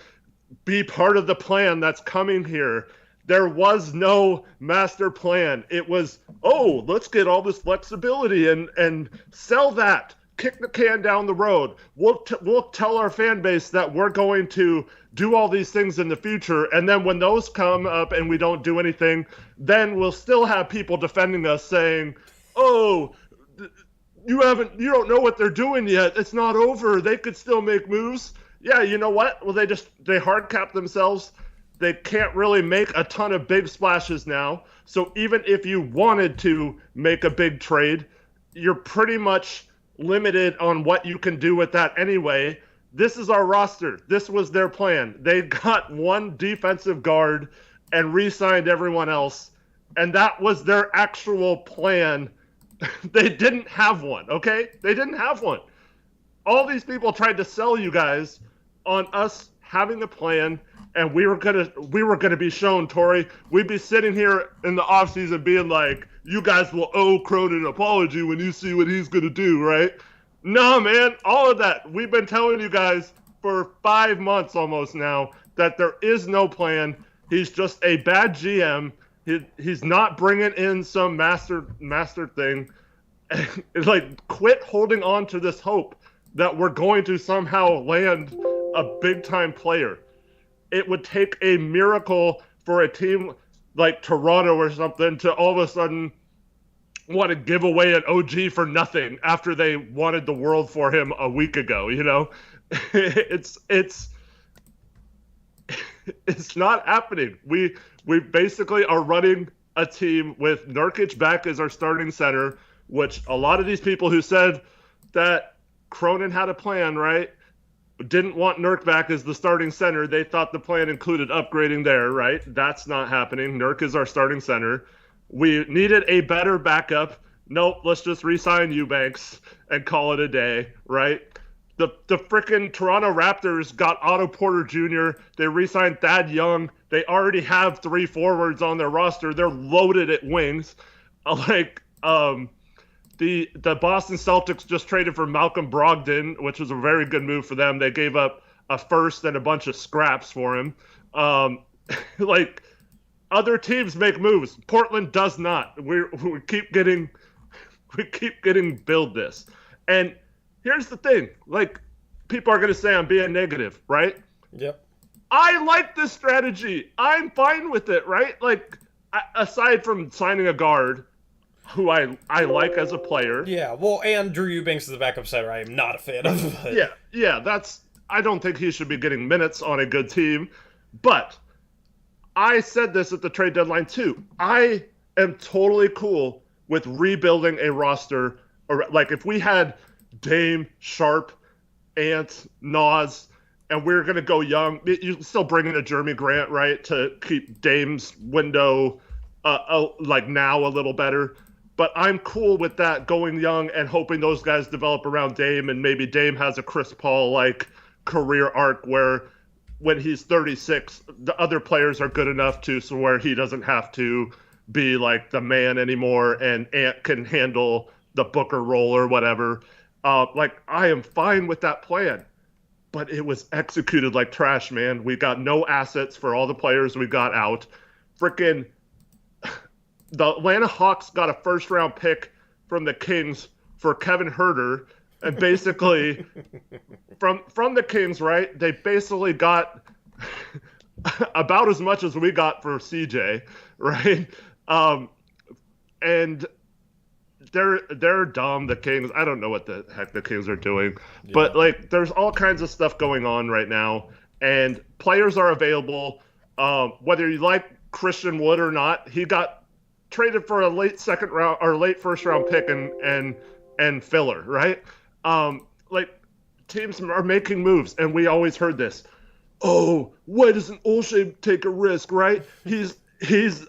Speaker 2: be part of the plan that's coming here. There was no master plan. It was, oh, let's get all this flexibility and sell that. Kick the can down the road. We'll tell our fan base that we're going to do all these things in the future, and then when those come up and we don't do anything, then we'll still have people defending us saying, "Oh, you don't know what they're doing yet. It's not over. They could still make moves." Yeah, you know what? Well, they hard cap themselves. They can't really make a ton of big splashes now. So even if you wanted to make a big trade, you're pretty much limited on what you can do with that anyway. This is our roster. This was their plan. They got one defensive guard and re-signed everyone else, and that was their actual plan. They didn't have one, okay? They didn't have one. All these people tried to sell you guys on us having a plan, and we were gonna be shown, Tori. We'd be sitting here in the offseason being like, you guys will owe Cronin an apology when you see what he's gonna do, right? No, man, all of that. We've been telling you guys for 5 months almost now that there is no plan. He's just a bad GM. He's not bringing in some master thing. It's like, quit holding on to this hope that we're going to somehow land a big-time player. It would take a miracle for a team like Toronto or something to all of a sudden want to give away an OG for nothing after they wanted the world for him a week ago, you know? It's not happening. We basically are running a team with Nurkic back as our starting center, which a lot of these people who said that Cronin had a plan, right, didn't want Nurk back as the starting center. They thought the plan included upgrading there, right? That's not happening. Nurk is our starting center. We needed a better backup. Nope, let's just re-sign Eubanks and call it a day, right? The freaking Toronto Raptors got Otto Porter Jr. They re-signed Thad Young. They already have 3 forwards on their roster. They're loaded at wings. The Boston Celtics just traded for Malcolm Brogdon, which was a very good move for them. They gave up a first and a bunch of scraps for him. Like, other teams make moves. Portland does not. We keep getting billed this. And here's the thing. Like, people are going to say I'm being negative, right?
Speaker 1: Yep.
Speaker 2: I like this strategy. I'm fine with it, right? Like, aside from signing a guard who I like as a player.
Speaker 1: Yeah, well, and Drew Eubanks is the backup center I am not a fan of. But...
Speaker 2: Yeah, I don't think he should be getting minutes on a good team. But I said this at the trade deadline too. I am totally cool with rebuilding a roster, or like if we had Dame, Sharp, Ant, Nas, and we're going to go young, you still bring in a Jeremy Grant, right, to keep Dame's window like now a little better. But I'm cool with that, going young and hoping those guys develop around Dame, and maybe Dame has a Chris Paul-like career arc where when he's 36, the other players are good enough to so where he doesn't have to be like the man anymore, and Ant can handle the Booker role or whatever. Like, I am fine with that plan, but it was executed like trash, man. We got no assets for all the players we got out. Freaking the Atlanta Hawks got a first-round pick from the Kings for Kevin Huerter, and basically from the Kings, right, they basically got about as much as we got for CJ, right? And they're dumb, the Kings. I don't know what the heck the Kings are doing. Yeah. But, like, there's all kinds of stuff going on right now, and players are available. Whether you like Christian Wood or not, he got traded for a late second round or late first round pick and filler, right? Like, teams are making moves, and we always heard this. Oh, why doesn't Olshey take a risk, right? He's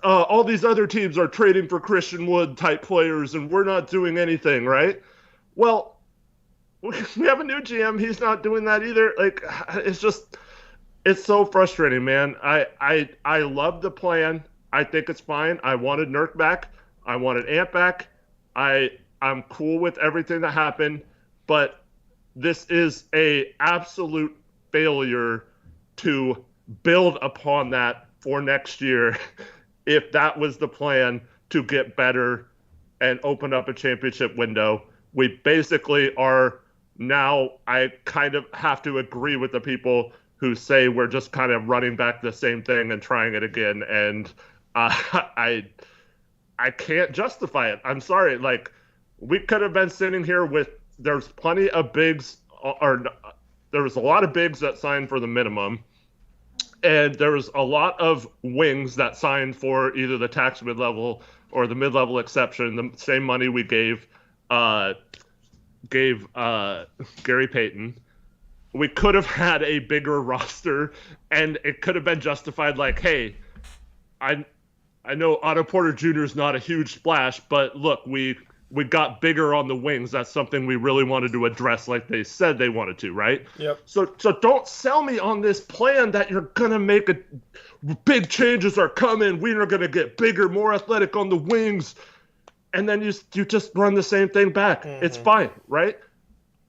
Speaker 2: all these other teams are trading for Christian Wood type players, and we're not doing anything, right? Well, we have a new GM. He's not doing that either. Like, it's so frustrating, man. I love the plan. I think it's fine. I wanted Nurk back. I wanted Ant back. I'm cool with everything that happened, but this is a absolute failure to build upon that for next year if that was the plan to get better and open up a championship window. We basically are now, I kind of have to agree with the people who say we're just kind of running back the same thing and trying it again, and I can't justify it. I'm sorry. Like, we could have been sitting here with, there's plenty of bigs, or there was a lot of bigs that signed for the minimum, and there was a lot of wings that signed for either the tax mid-level or the mid-level exception, the same money we gave Gary Payton. We could have had a bigger roster, and it could have been justified like, hey, I know Otto Porter Jr. is not a huge splash, but look, we got bigger on the wings. That's something we really wanted to address, like they said they wanted to, right?
Speaker 1: Yep.
Speaker 2: So don't sell me on this plan that you're gonna make big changes are coming. We are gonna get bigger, more athletic on the wings, and then you just run the same thing back. Mm-hmm. It's fine, right?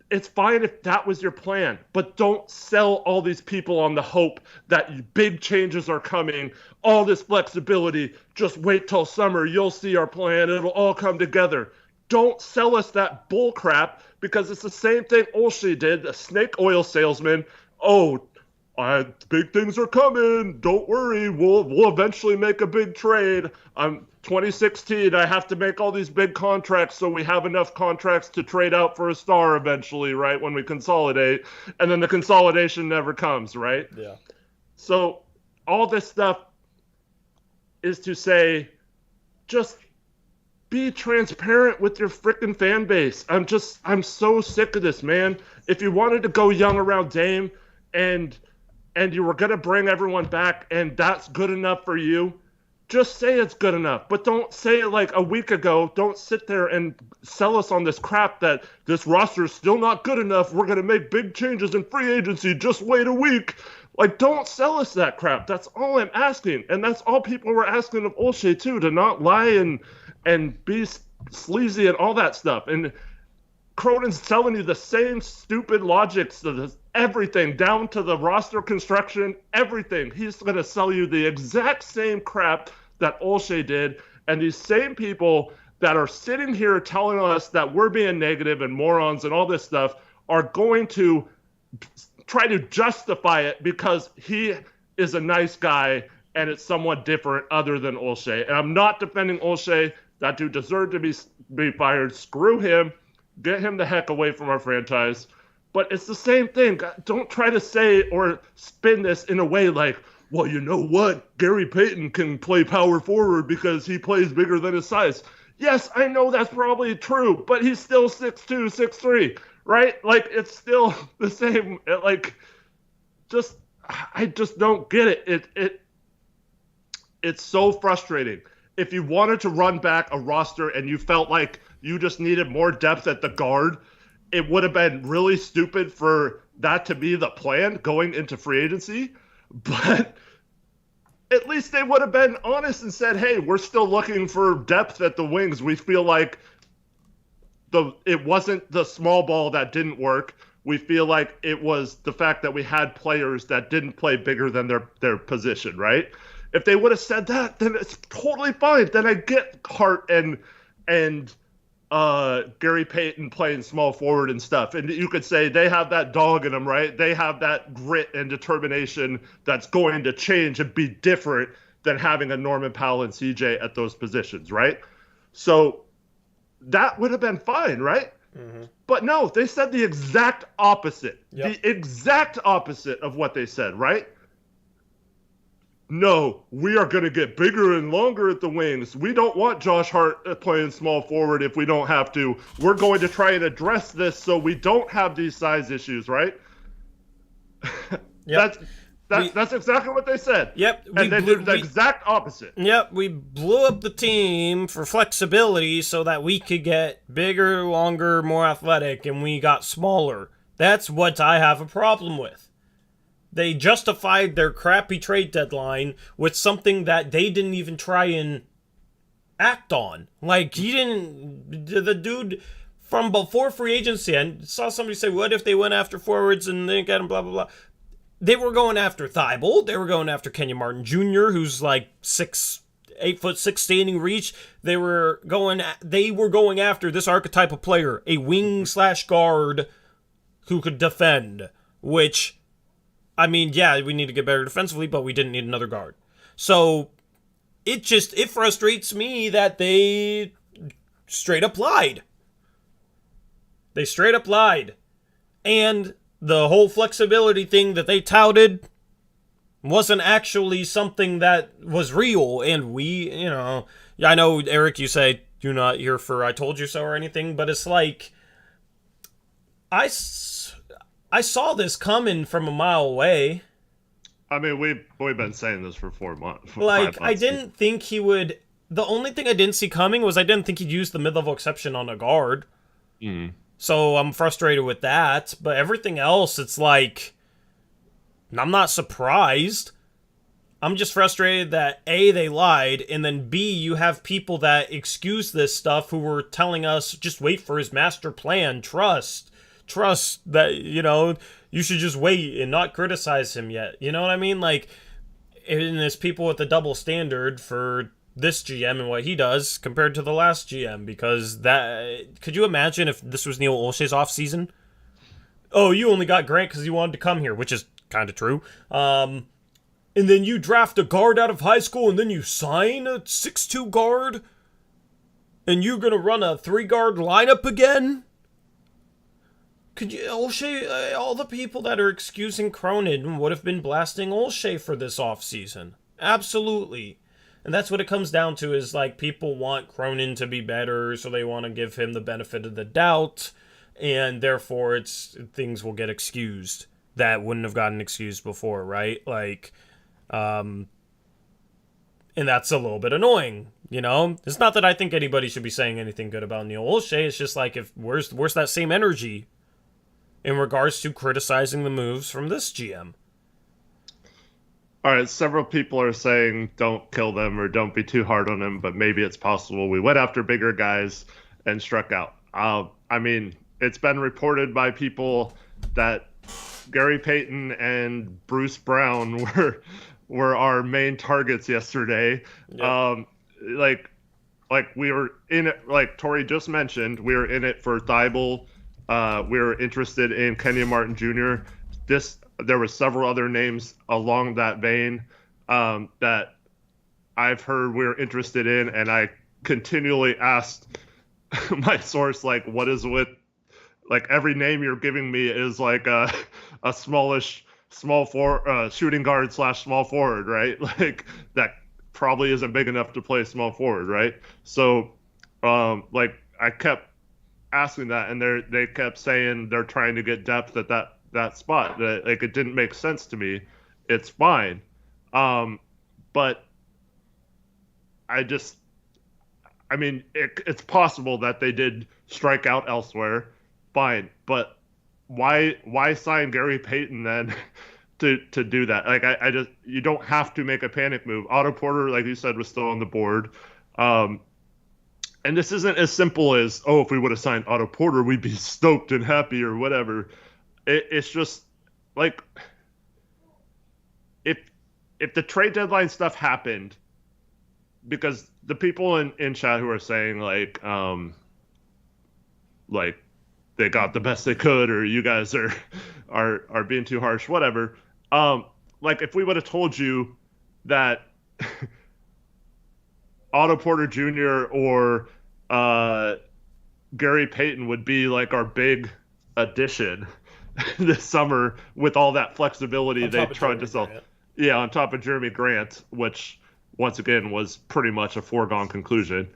Speaker 2: It's fine if that was your plan, but don't sell all these people on the hope that big changes are coming, all this flexibility. Just wait till summer. You'll see our plan. It'll all come together. Don't sell us that bull crap, because it's the same thing Olshey did, a snake oil salesman. Oh, big things are coming. Don't worry. We'll eventually make a big trade. 2016, I have to make all these big contracts so we have enough contracts to trade out for a star eventually, right, when we consolidate. And then the consolidation never comes, right?
Speaker 1: Yeah.
Speaker 2: So all this stuff is to say, just be transparent with your freaking fan base. I'm so sick of this, man. If you wanted to go young around Dame and you were going to bring everyone back and that's good enough for you, just say it's good enough. But don't say it like a week ago. Don't sit there and sell us on this crap that this roster is still not good enough. We're going to make big changes in free agency. Just wait a week. Like, don't sell us that crap. That's all I'm asking. And that's all people were asking of Olshey, too, to not lie and be sleazy and all that stuff. And Cronin's telling you the same stupid logics to everything, down to the roster construction, everything. He's going to sell you the exact same crap that Olshey did. And these same people that are sitting here telling us that we're being negative and morons and all this stuff are going to try to justify it because he is a nice guy and it's somewhat different other than Olshey. And I'm not defending Olshey. That dude deserved to be fired. Screw him. Get him the heck away from our franchise. But it's the same thing. Don't try to say or spin this in a way like, well, you know what? Gary Payton can play power forward because he plays bigger than his size. Yes, I know that's probably true, but he's still 6'2", 6'3", right? Like, it's still the same. Just I just don't get it. It's so frustrating. If you wanted to run back a roster and you felt like you just needed more depth at the guard, it would have been really stupid for that to be the plan going into free agency. But at least they would have been honest and said, hey, we're still looking for depth at the wings. We feel like it wasn't the small ball that didn't work. We feel like it was the fact that we had players that didn't play bigger than their position, right? If they would have said that, then it's totally fine. Then I get Hart and Gary Payton playing small forward and stuff. And you could say they have that dog in them, right? They have that grit and determination that's going to change and be different than having a Norman Powell and CJ at those positions, right? So that would have been fine, right? Mm-hmm. But no, they said the exact opposite. Yep. The exact opposite of what they said, right? No, we are going to get bigger and longer at the wings. We don't want Josh Hart playing small forward if we don't have to. We're going to try and address this so we don't have these size issues, right?
Speaker 1: Yep.
Speaker 2: That's exactly what they said.
Speaker 1: Yep.
Speaker 2: And they did the exact opposite.
Speaker 1: Yep. We blew up the team for flexibility so that we could get bigger, longer, more athletic, and we got smaller. That's what I have a problem with. They justified their crappy trade deadline with something that they didn't even try and act on. Like, the dude from before free agency, I saw somebody say, what if they went after forwards and they get him, blah, blah, blah. They were going after Thibault. They were going after Kenyon Martin Jr., who's like 8'6" standing reach. They were going after this archetype of player, a wing/guard who could defend, which, I mean, yeah, we need to get better defensively, but we didn't need another guard. So it frustrates me that they straight up lied. They straight up lied. And the whole flexibility thing that they touted wasn't actually something that was real. And I know, Eric, you say, do not hear for I told you so or anything, but it's like, I saw this coming from a mile away.
Speaker 2: I mean, we've been saying this for 4 months.
Speaker 1: Like, I didn't think he would. The only thing I didn't see coming was I didn't think he'd use the mid-level exception on a guard.
Speaker 2: Mm.
Speaker 1: So I'm frustrated with that. But everything else, it's like, I'm not surprised. I'm just frustrated that A, they lied, and then B, you have people that excuse this stuff who were telling us, just wait for his master plan, trust that, you should just wait and not criticize him yet. You know what I mean? Like, and there's people with a double standard for this GM and what he does compared to the last GM, because could you imagine if this was Neil Olshey's offseason? Oh, you only got Grant because you wanted to come here, which is kind of true. And then you draft a guard out of high school and then you sign a 6'2" guard and you're going to run a 3-guard lineup again? Could you, Olshey, all the people that are excusing Cronin would have been blasting Olshey for this offseason. Absolutely. And that's what it comes down to, is like, people want Cronin to be better, so they want to give him the benefit of the doubt, and therefore things will get excused that wouldn't have gotten excused before, right? Like, and that's a little bit annoying, It's not that I think anybody should be saying anything good about Neil Olshey. It's just like, where's that same energy in regards to criticizing the moves from this GM?
Speaker 2: All right, several people are saying don't kill them or don't be too hard on them, but maybe it's possible we went after bigger guys and struck out. I mean, it's been reported by people that Gary Payton and Bruce Brown were our main targets yesterday. Yep. Like we were in it, like Tori just mentioned, we were in it for Thibault. We were interested in Kenyon Martin Jr. There were several other names along that vein that I've heard we're interested in, and I continually asked my source, like, what is with, like, every name you're giving me is like a small shooting guard / small forward, right? Like, that probably isn't big enough to play small forward, right? So Like I kept asking that, and they kept saying they're trying to get depth at that spot. Like it didn't make sense to me. It's fine, but I just, I mean, it's possible that they did strike out elsewhere. Fine, but why sign Gary Payton then to do that? Like I just, you don't have to make a panic move. Otto Porter, like you said, was still on the board. And this isn't as simple as, oh, if we would have signed Otto Porter, we'd be stoked and happy or whatever. It's just like if the trade deadline stuff happened, because the people in chat who are saying like they got the best they could, or you guys are being too harsh, whatever. Like if we would have told you that Otto Porter Jr. or Gary Payton would be like our big addition this summer with all that flexibility they tried to sell. Grant. Yeah, on top of Jeremy Grant, which once again was pretty much a foregone conclusion.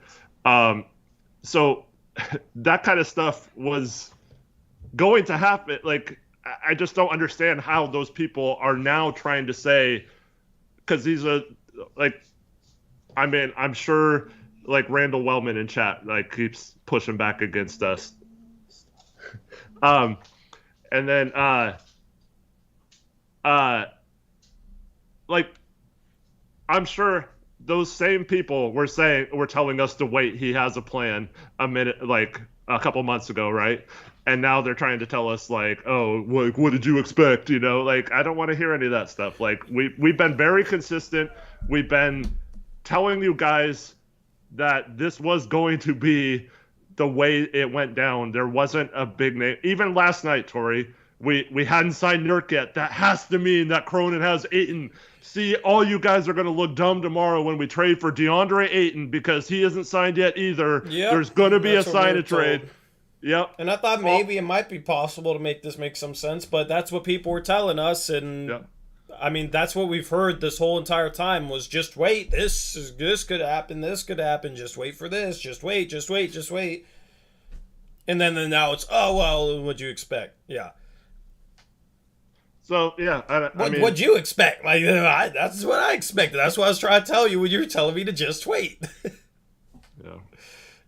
Speaker 2: So that kind of stuff was going to happen. Like I just don't understand how those people are now trying to say, because these are like, I mean, I'm sure like Randall Wellman in chat like keeps pushing back against us. And then like I'm sure those same people were telling us to wait. He has a plan like a couple months ago, right? And now they're trying to tell us like, oh, what did you expect? You know, like I don't want to hear any of that stuff. Like we've been very consistent. We've been telling you guys that this was going to be the way it went down. There wasn't a big name. Even last night, Tori, we hadn't signed Nurk yet. That has to mean that Cronin has Ayton. See, all you guys are going to look dumb tomorrow when we trade for DeAndre Ayton because he isn't signed yet either. Yep, there's going to be a sign and trade. Yep.
Speaker 1: And I thought maybe it might be possible to make this make some sense, but that's what people were telling us. And yep. I mean, that's what we've heard this whole entire time was just wait. This could happen. This could happen. Just wait for this. Just wait. Just wait. Just wait. And then now it's, oh, well, what'd you expect? Yeah.
Speaker 2: So, yeah. I mean,
Speaker 1: what'd you expect? Like, that's what I expected. That's what I was trying to tell you when you were telling me to just wait.
Speaker 2: Yeah.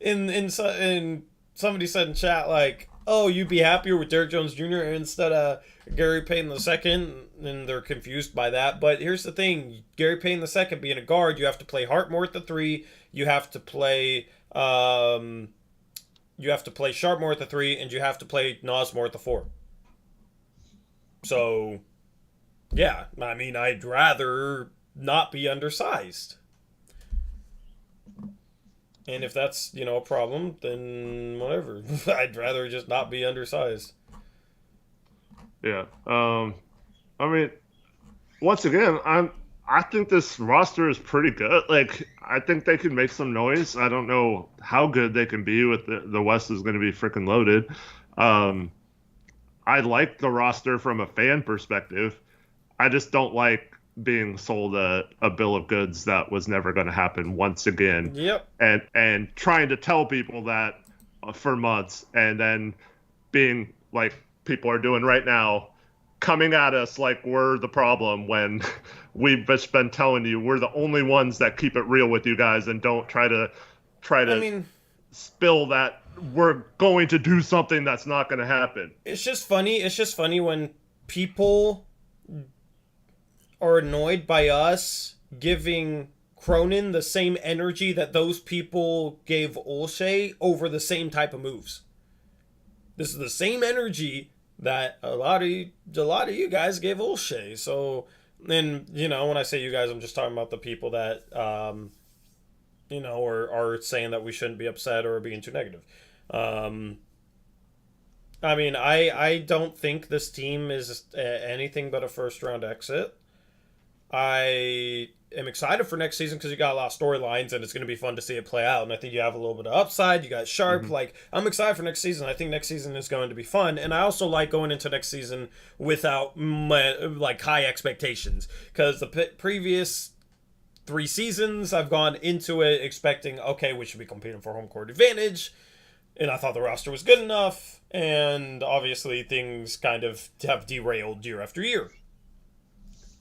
Speaker 1: And somebody said in chat, like, oh, you'd be happier with Derrick Jones Jr. instead of Gary Payton II, and they're confused by that. But here's the thing. Gary Payton II being a guard, you have to play Hartmore at the 3. You have to play Sharpmore at the 3, and you have to play Nosmore at the 4. So, yeah, I mean, I'd rather not be undersized. And if that's, a problem, then whatever. I'd rather just not be undersized.
Speaker 2: Yeah. I mean, once again, I think this roster is pretty good. Like, I think they can make some noise. I don't know how good they can be with the West is going to be freaking loaded. I like the roster from a fan perspective. I just don't like being sold a bill of goods that was never going to happen once again.
Speaker 1: Yep.
Speaker 2: And trying to tell people that for months, and then being like people are doing right now, coming at us like we're the problem when we've just been telling you we're the only ones that keep it real with you guys and don't try to spill that we're going to do something that's not going to happen.
Speaker 1: It's just funny when people are annoyed by us giving Cronin the same energy that those people gave Olshey over the same type of moves. This is the same energy that a lot of you guys gave Olshey. So, and when I say you guys, I'm just talking about the people that are saying that we shouldn't be upset or being too negative. I mean, I don't think this team is anything but a first round exit. I am excited for next season because you got a lot of storylines and it's going to be fun to see it play out. And I think you have a little bit of upside. You got Sharp. Mm-hmm. Like, I'm excited for next season. I think next season is going to be fun. And I also like going into next season without high expectations, because the previous 3 seasons, I've gone into it expecting, okay, we should be competing for home court advantage, and I thought the roster was good enough, and obviously things kind of have derailed year after year.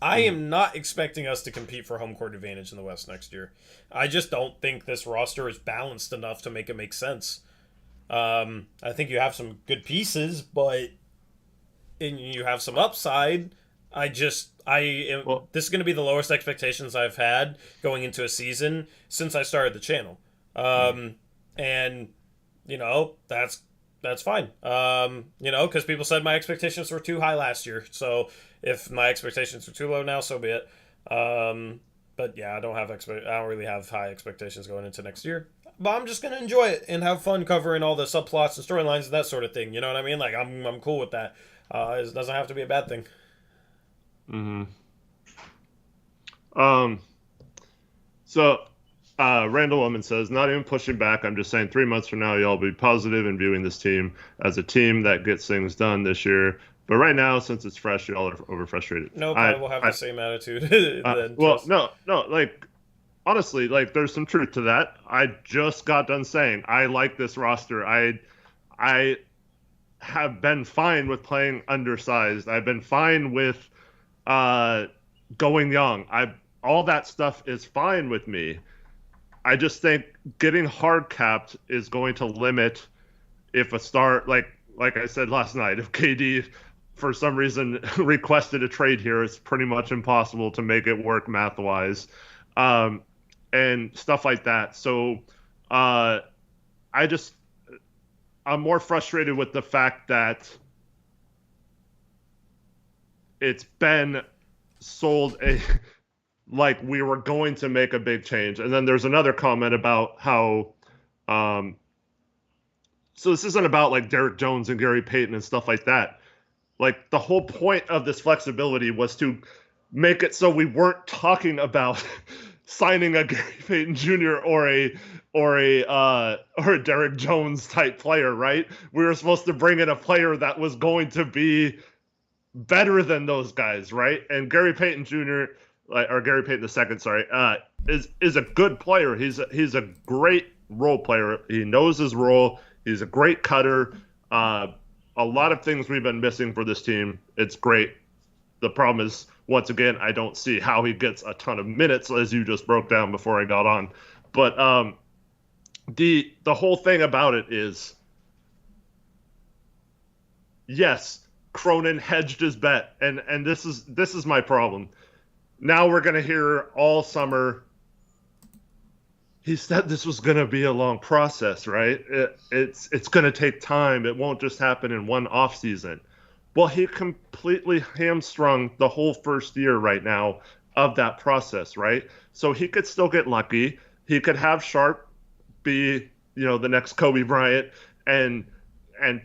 Speaker 1: I am not expecting us to compete for home court advantage in the West next year. I just don't think this roster is balanced enough to make it make sense. I think you have some good pieces, but and you have some upside. This is going to be the lowest expectations I've had going into a season since I started the channel. And that's fine. Because people said my expectations were too high last year. So if my expectations are too low now, so be it. But yeah, I don't really have high expectations going into next year. But I'm just gonna enjoy it and have fun covering all the subplots and storylines and that sort of thing. You know what I mean? Like I'm cool with that. It doesn't have to be a bad thing.
Speaker 2: So Randall Woman says, not even pushing back. I'm just saying 3 months from now, y'all be positive and viewing this team as a team that gets things done this year. But right now, since it's fresh, y'all are over frustrated.
Speaker 1: Nope, I will have the same attitude.
Speaker 2: No, like, honestly, like, there's some truth to that. I just got done saying, I like this roster. I have been fine with playing undersized. I've been fine with going young. All that stuff is fine with me. I just think getting hard capped is going to limit if a star, like I said last night, if KD for some reason requested a trade here, it's pretty much impossible to make it work math-wise, and stuff like that. So I'm more frustrated with the fact that it's been sold like we were going to make a big change. And then there's another comment about how so this isn't about like Derek Jones and Gary Payton and stuff like that. Like, the whole point of this flexibility was to make it so we weren't talking about signing a Gary Payton Jr. or a Derek Jones type player, right? We were supposed to bring in a player that was going to be better than those guys, right? And Gary Payton Jr. or Gary Payton II, sorry, is a good player. He's a great role player. He knows his role. He's a great cutter. A lot of things we've been missing for this team. It's great. The problem is, once again, I don't see how he gets a ton of minutes, as you just broke down before I got on. But the whole thing about it is, yes, Cronin hedged his bet, and this is my problem. Now we're gonna hear all summer, he said this was going to be a long process, right? It's going to take time. It won't just happen in one off season. Well, he completely hamstrung the whole first year right now of that process, right? So he could still get lucky. He could have Sharp be, the next Kobe Bryant and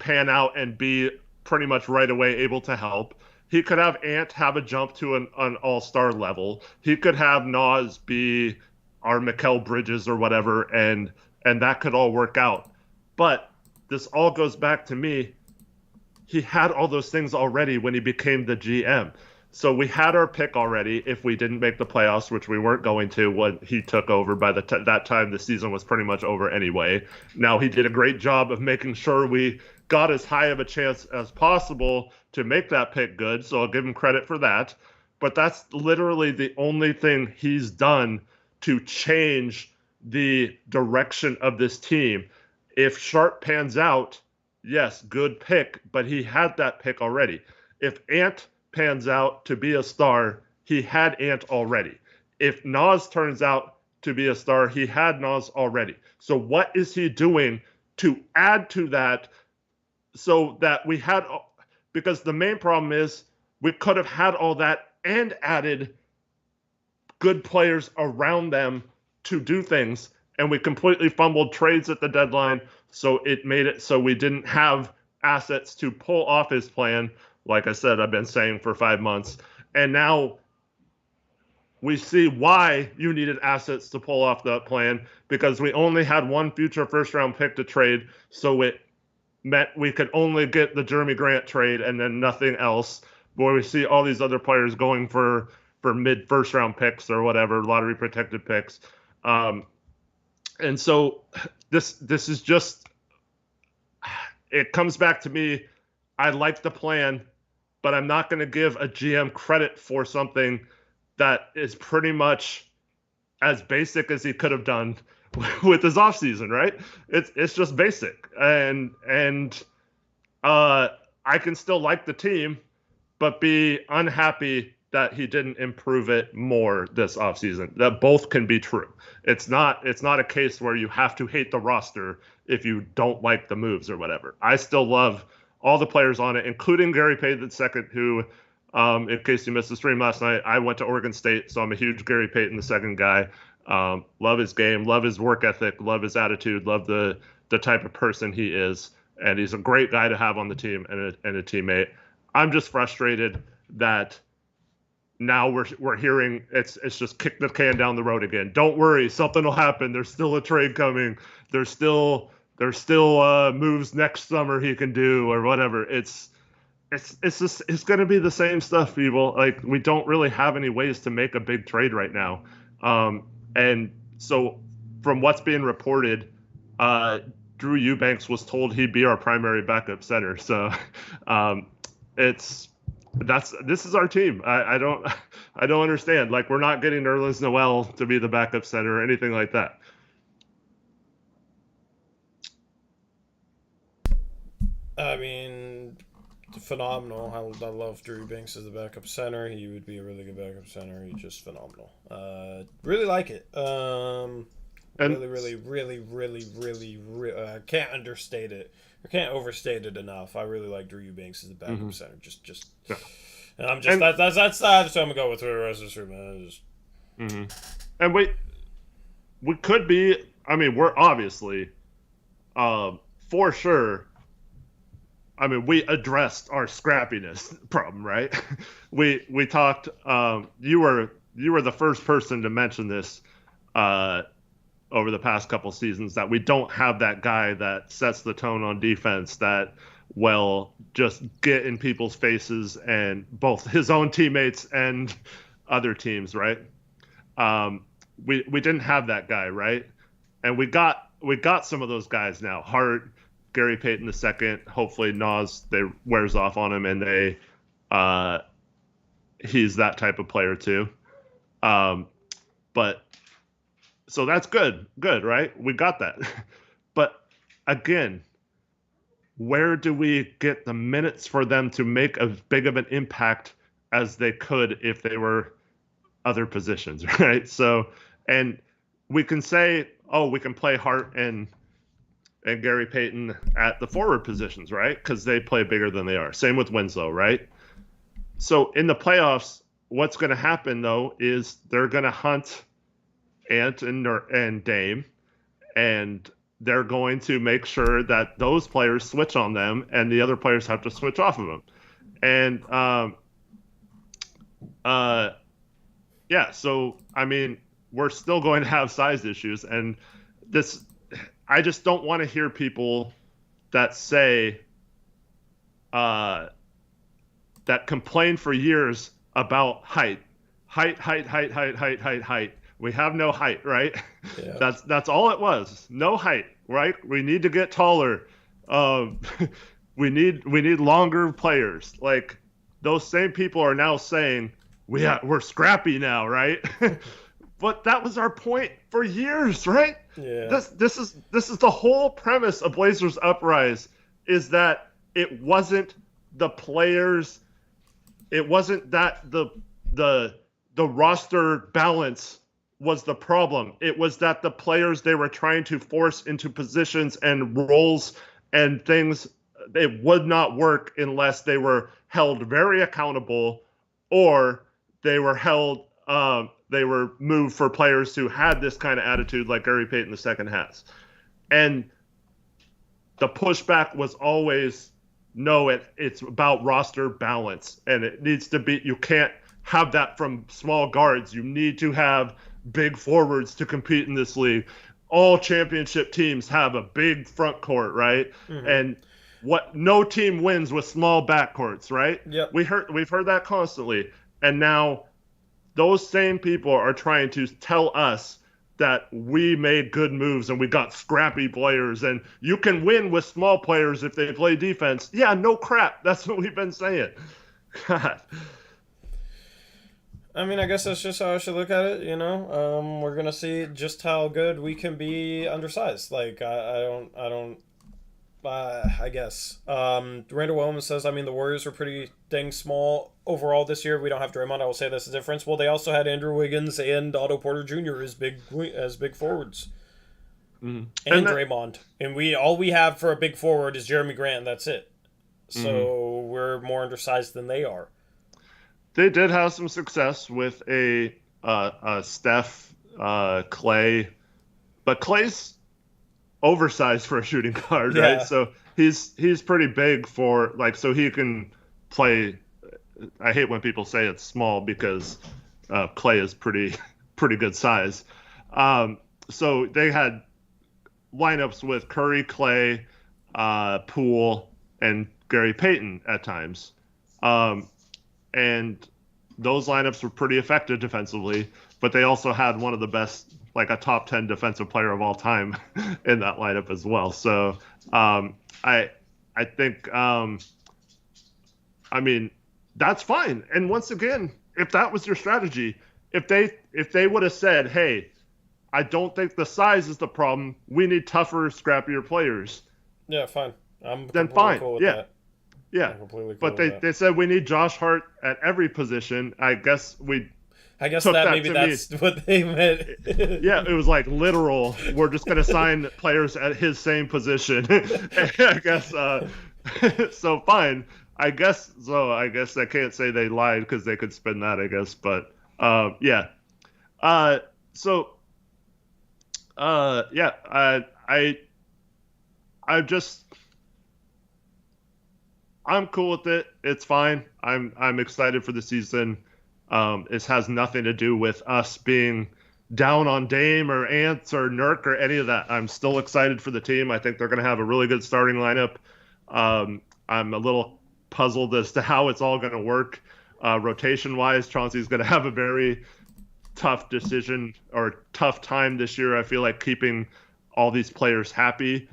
Speaker 2: pan out and be pretty much right away able to help. He could have Ant have a jump to an all-star level. He could have Nas be our Mikal Bridges or whatever, and that could all work out. But this all goes back to me. He had all those things already when he became the GM. So we had our pick already if we didn't make the playoffs, which we weren't going to when he took over. By that time, the season was pretty much over anyway. Now, he did a great job of making sure we got as high of a chance as possible to make that pick good, so I'll give him credit for that. But that's literally the only thing he's done to change the direction of this team. If Sharp pans out, yes, good pick, but he had that pick already. If Ant pans out to be a star, he had Ant already. If Nas turns out to be a star, he had Nas already. So what is he doing to add to that so that we had, because the main problem is we could have had all that and added good players around them to do things, and we completely fumbled trades at the deadline, so it made it so we didn't have assets to pull off his plan. Like I said, I've been saying for 5 months, and now we see why you needed assets to pull off that plan, because we only had one future first-round pick to trade, so it meant we could only get the Jeremy Grant trade and then nothing else, where we see all these other players going for for mid first round picks or whatever, lottery protected picks. And so this is just, it comes back to me. I like the plan, but I'm not going to give a GM credit for something that is pretty much as basic as he could have done with his offseason, right? It's just basic. And I can still like the team, but be unhappy that he didn't improve it more this offseason. That both can be true. It's not a case where you have to hate the roster if you don't like the moves or whatever. I still love all the players on it, including Gary Payton II, who, in case you missed the stream last night, I went to Oregon State, so I'm a huge Gary Payton II guy. Love his game, love his work ethic, love his attitude, love the type of person he is, and he's a great guy to have on the team and a teammate. I'm just frustrated that now we're hearing it's just kick the can down the road again. Don't worry, something will happen. There's still a trade coming. There's still moves next summer he can do or whatever. It's going to be the same stuff, people. Like, we don't really have any ways to make a big trade right now. And so from what's being reported, Drew Eubanks was told he'd be our primary backup center. So this is our team. I don't understand. Like, we're not getting Nerlens Noel to be the backup center or anything like that.
Speaker 1: I mean, phenomenal. I love Drew Eubanks as the backup center. He would be a really good backup center. He's just phenomenal. Really like it. Really, can't understate it. I can't overstate it enough. I really like Drew Eubanks as the backup center. Yeah. And I'm just that's what I'm gonna go with for the rest of this room, man.
Speaker 2: And we could be. I mean, we're obviously, for sure. I mean, we addressed our scrappiness problem, right? We talked. You were the first person to mention this over the past couple seasons, that we don't have that guy that sets the tone on defense that will just get in people's faces, and both his own teammates and other teams, right? We didn't have that guy, right? And we got some of those guys now. Hart, Gary Payton II, hopefully Nas wears off on him, and he's that type of player too. But so that's good, right? We got that. But again, where do we get the minutes for them to make as big of an impact as they could if they were other positions, right? So, and we can say, oh, we can play Hart and Gary Payton at the forward positions, right? Because they play bigger than they are. Same with Winslow, right? So in the playoffs, what's going to happen, though, is they're going to hunt Ant and Dame, and they're going to make sure that those players switch on them, and the other players have to switch off of them. And, yeah, so, I mean, we're still going to have size issues, and this... I just don't want to hear people that say that complain for years about height. We have no height, right? Yeah. That's all it was. No height, right? We need to get taller. We need longer players. Like, those same people are now saying we're scrappy now, right? But that was our point for years, right? Yeah. This is the whole premise of Blazers Uprise, is that it wasn't the players, it wasn't that the roster balance was the problem. It was that the players they were trying to force into positions and roles and things, it would not work unless they were held very accountable, or they were held they were moved for players who had this kind of attitude like Gary Payton II has. And the pushback was always, no, it's about roster balance. And it needs to be, you can't have that from small guards. You need to have big forwards to compete in this league. All championship teams have a big front court, right? Mm-hmm. And no team wins with small backcourts, right?
Speaker 1: Yep.
Speaker 2: We've heard that constantly. And now those same people are trying to tell us that we made good moves and we got scrappy players and you can win with small players if they play defense. Yeah, no crap. That's what we've been saying. God.
Speaker 1: I mean, I guess that's just how I should look at it, you know? We're going to see just how good we can be undersized. Like, I guess. Randall Wellman says, I mean, the Warriors were pretty dang small overall this year. We don't have Draymond. I will say that's the difference. Well, they also had Andrew Wiggins and Otto Porter Jr. as big forwards.
Speaker 2: Mm-hmm.
Speaker 1: And Draymond. And all we have for a big forward is Jeremy Grant. That's it. So we're more undersized than they are.
Speaker 2: They did have some success with a Steph, Clay, but Clay's oversized for a shooting guard, right? So he's pretty big for so he can play. I hate when people say it's small because Clay is pretty good size. So they had lineups with Curry, Clay, Poole, and Gary Payton at times. And those lineups were pretty effective defensively, but they also had one of the best, a top 10 defensive player of all time in that lineup as well. So I think, I mean, that's fine. And once again, if that was your strategy, if they would have said, hey, I don't think the size is the problem, we need tougher, scrappier players.
Speaker 1: Yeah, fine. I'm
Speaker 2: then fine.
Speaker 1: Cool with
Speaker 2: yeah.
Speaker 1: that.
Speaker 2: Yeah, but they said we need Josh Hart at every position. I guess that's
Speaker 1: what they meant.
Speaker 2: Yeah, it was literal. We're just going to sign players at his same position. I guess so. Fine. I guess so. I guess I can't say they lied because they could spin that. I guess, but yeah. So yeah. I'm cool with it. It's fine. I'm excited for the season. It has nothing to do with us being down on Dame or Ants or Nurk or any of that. I'm still excited for the team. I think they're going to have a really good starting lineup. I'm a little puzzled as to how it's all going to work. Rotation-wise, Chauncey's going to have a very tough decision or tough time this year. I feel like keeping all these players happy.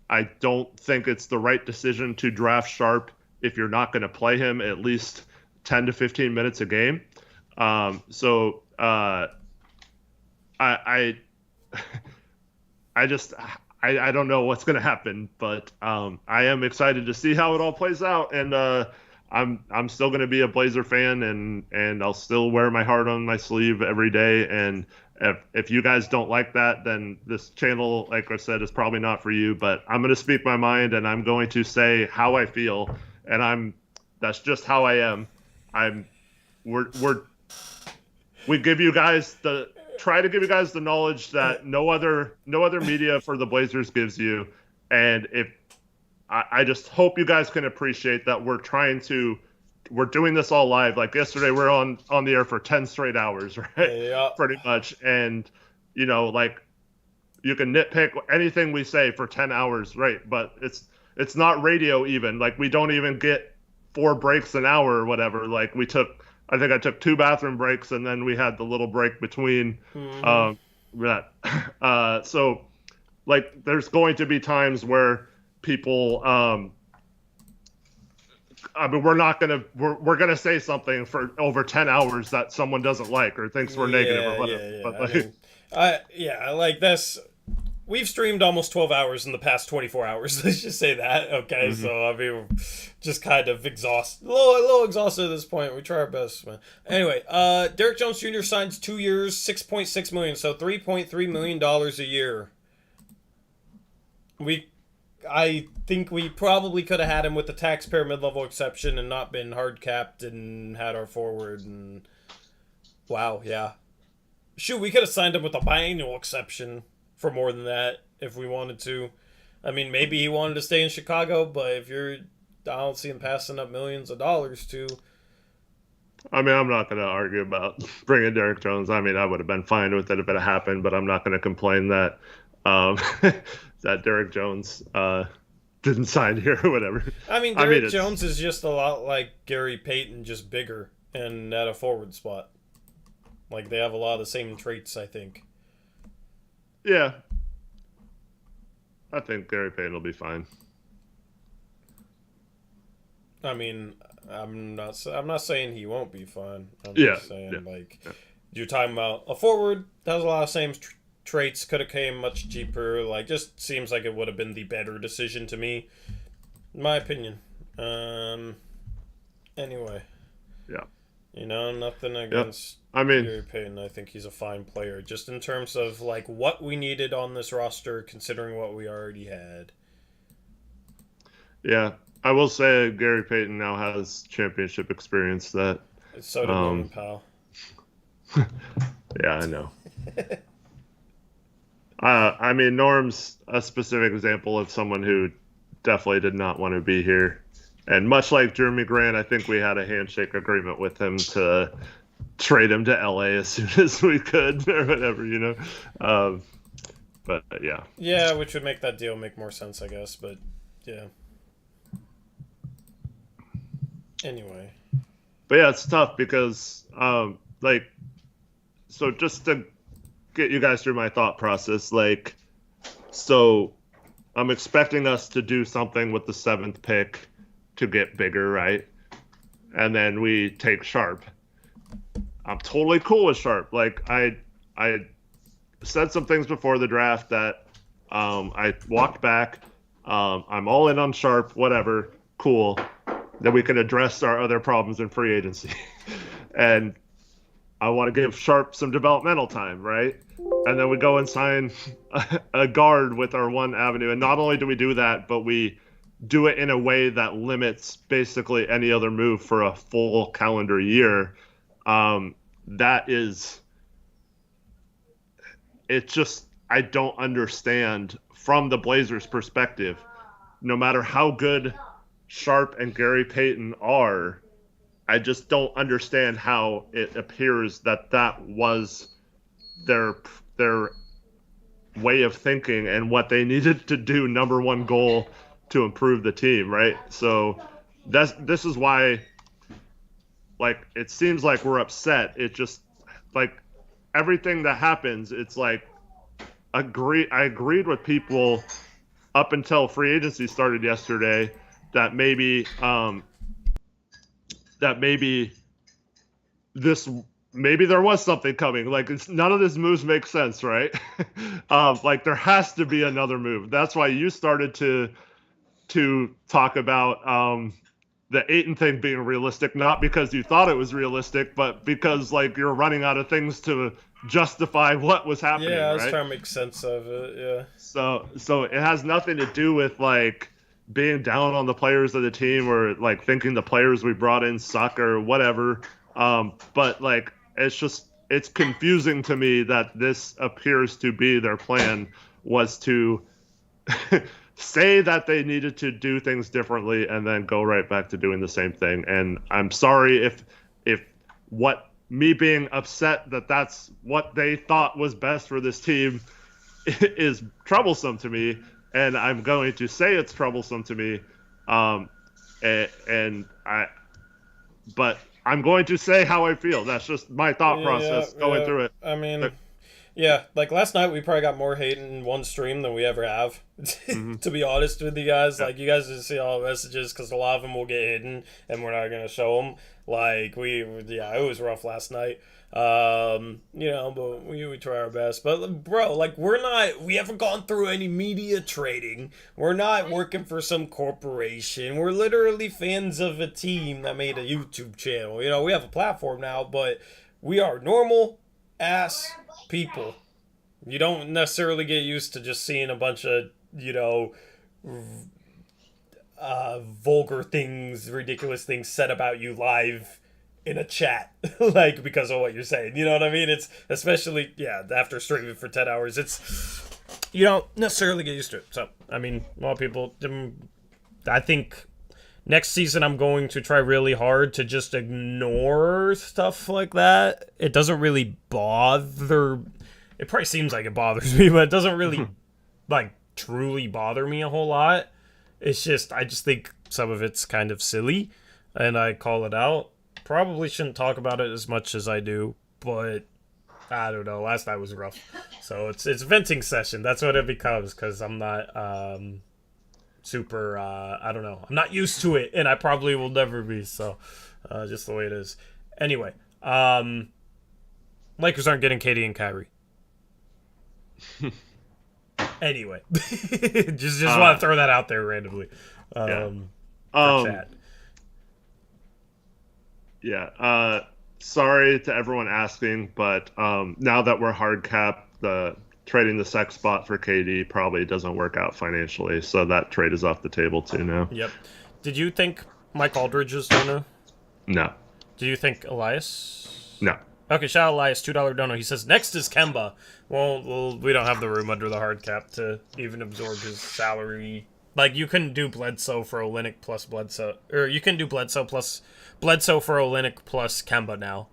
Speaker 2: I don't think it's the right decision to draft Sharp if you're not going to play him at least 10 to 15 minutes a game. I don't know what's going to happen, but I am excited to see how it all plays out. And I'm still going to be a Blazer fan, and I'll still wear my heart on my sleeve every day. And if you guys don't like that, then this channel, like I said, is probably not for you. But I'm going to speak my mind, and I'm going to say how I feel, and that's just how I am. We give you guys try to give you guys the knowledge that no other media for the Blazers gives you, and I just hope you guys can appreciate that we're doing this all live. Like yesterday, we're on the air for 10 straight hours, right?
Speaker 1: Yeah.
Speaker 2: Pretty much. And, you can nitpick anything we say for 10 hours, right? But it's not radio even. We don't even get 4 breaks an hour or whatever. I think I took 2 bathroom breaks, and then we had the little break between that. So, there's going to be times where people we're gonna say something for over 10 hours that someone doesn't like or thinks we're negative or whatever.
Speaker 1: But this. We've streamed almost 12 hours in the past 24 hours. Let's just say that. Okay, So I mean, just kind of exhausted, a little exhausted at this point. We try our best, man. Anyway, Derek Jones Jr. signs 2 years, $6.6 million, so $3.3 million a year. I think we probably could have had him with the taxpayer mid-level exception and not been hard capped and had our forward. And wow, yeah. Shoot, we could have signed him with a biannual exception for more than that if we wanted to. I mean, maybe he wanted to stay in Chicago, but I don't see him passing up millions of dollars to.
Speaker 2: I mean, I'm not going to argue about bringing Derek Jones. I mean, I would have been fine with it if it had happened, but I'm not going to complain that that Derek Jones didn't sign here or whatever.
Speaker 1: I mean, Derek Jones is just a lot like Gary Payton, just bigger and at a forward spot. Like, they have a lot of the same traits, I think.
Speaker 2: Yeah. I think Gary Payton will be fine.
Speaker 1: I mean, I'm not saying he won't be fine. I'm
Speaker 2: Yeah.
Speaker 1: just saying,
Speaker 2: Yeah.
Speaker 1: you're talking about a forward that has a lot of same traits, could have came much cheaper. Like, just seems like it would have been the better decision to me, in my opinion. Anyway.
Speaker 2: Yeah.
Speaker 1: Nothing against Gary Payton. I think he's a fine player. Just in terms of, like, what we needed on this roster, considering what we already had.
Speaker 2: Yeah. I will say Gary Payton now has championship experience that...
Speaker 1: So did Norman Powell.
Speaker 2: Yeah, I know. I mean, Norm's a specific example of someone who definitely did not want to be here. And much like Jeremy Grant, I think we had a handshake agreement with him to trade him to LA as soon as we could or whatever, But, yeah.
Speaker 1: Yeah, which would make that deal make more sense, I guess. But, yeah. Anyway.
Speaker 2: But, yeah, it's tough because, so just to get you guys through my thought process, so I'm expecting us to do something with the 7th pick to get bigger, right? And then we take Sharp. I'm totally cool with Sharp. I said some things before the draft that I walked back. I'm all in on Sharp, whatever, cool. Then we can address our other problems in free agency. And I want to give Sharp some developmental time, right? And then we go and sign a guard with our one avenue. And not only do we do that, but we do it in a way that limits basically any other move for a full calendar year. I don't understand from the Blazers' perspective, no matter how good Sharp and Gary Payton are, I just don't understand how it appears that was their way of thinking and what they needed to do, number one goal to improve the team, right? So this is why, it seems like we're upset. It just, everything that happens, it's I agreed with people up until free agency started yesterday that maybe there was something coming. None of these moves make sense, right? There has to be another move. That's why you started to talk about the Ayton thing being realistic, not because you thought it was realistic, but because you're running out of things to justify what was happening.
Speaker 1: Yeah, I was
Speaker 2: right?
Speaker 1: trying to make sense of it. Yeah.
Speaker 2: So it has nothing to do with being down on the players of the team or thinking the players we brought in suck or whatever. But it's confusing to me that this appears to be their plan, was to say that they needed to do things differently and then go right back to doing the same thing. And I'm sorry if what me being upset that that's what they thought was best for this team is troublesome to me. And I'm going to say it's troublesome to me. But I'm going to say how I feel. That's just my thought process going through it.
Speaker 1: I mean, last night we probably got more hate in one stream than we ever have, to be honest with you guys.
Speaker 2: Yeah.
Speaker 1: You guys just see all the messages because a lot of them will get hidden and we're not going to show them. It was rough last night. But we try our best. But bro, we haven't gone through any media trading. We're not working for some corporation. We're literally fans of a team that made a YouTube channel. We have a platform now, but we are normal ass people. You don't necessarily get used to just seeing a bunch of, vulgar things, ridiculous things said about you live in a chat, because of what you're saying. You know what I mean? It's especially, after streaming for 10 hours, you don't necessarily get used to it. So, I mean, a lot of people, I think next season I'm going to try really hard to just ignore stuff like that. It doesn't really bother, it probably seems like it bothers me, but it doesn't really, truly bother me a whole lot. It's just, I just think some of it's kind of silly, and I call it out. Probably shouldn't talk about it as much as I do, but I don't know. Last night was rough, so it's venting session. That's what it becomes because I'm not super. I don't know. I'm not used to it, and I probably will never be. So, just the way it is. Anyway, Lakers aren't getting KD and Kyrie. Anyway, just want to throw that out there randomly. For chat.
Speaker 2: Yeah. Sorry to everyone asking, but now that we're hard cap, the trading the sex spot for KD probably doesn't work out financially, so that trade is off the table too now.
Speaker 1: Yep. Did you think Mike Aldridge was dono?
Speaker 2: No.
Speaker 1: Do you think Elias?
Speaker 2: No.
Speaker 1: Okay, shout out Elias, $2 dono. He says, next is Kemba. Well, we don't have the room under the hard cap to even absorb his salary. Like, you couldn't do Bledsoe for Olynyk plus Bledsoe. Or you can do Bledsoe for Olynyk plus Kemba now.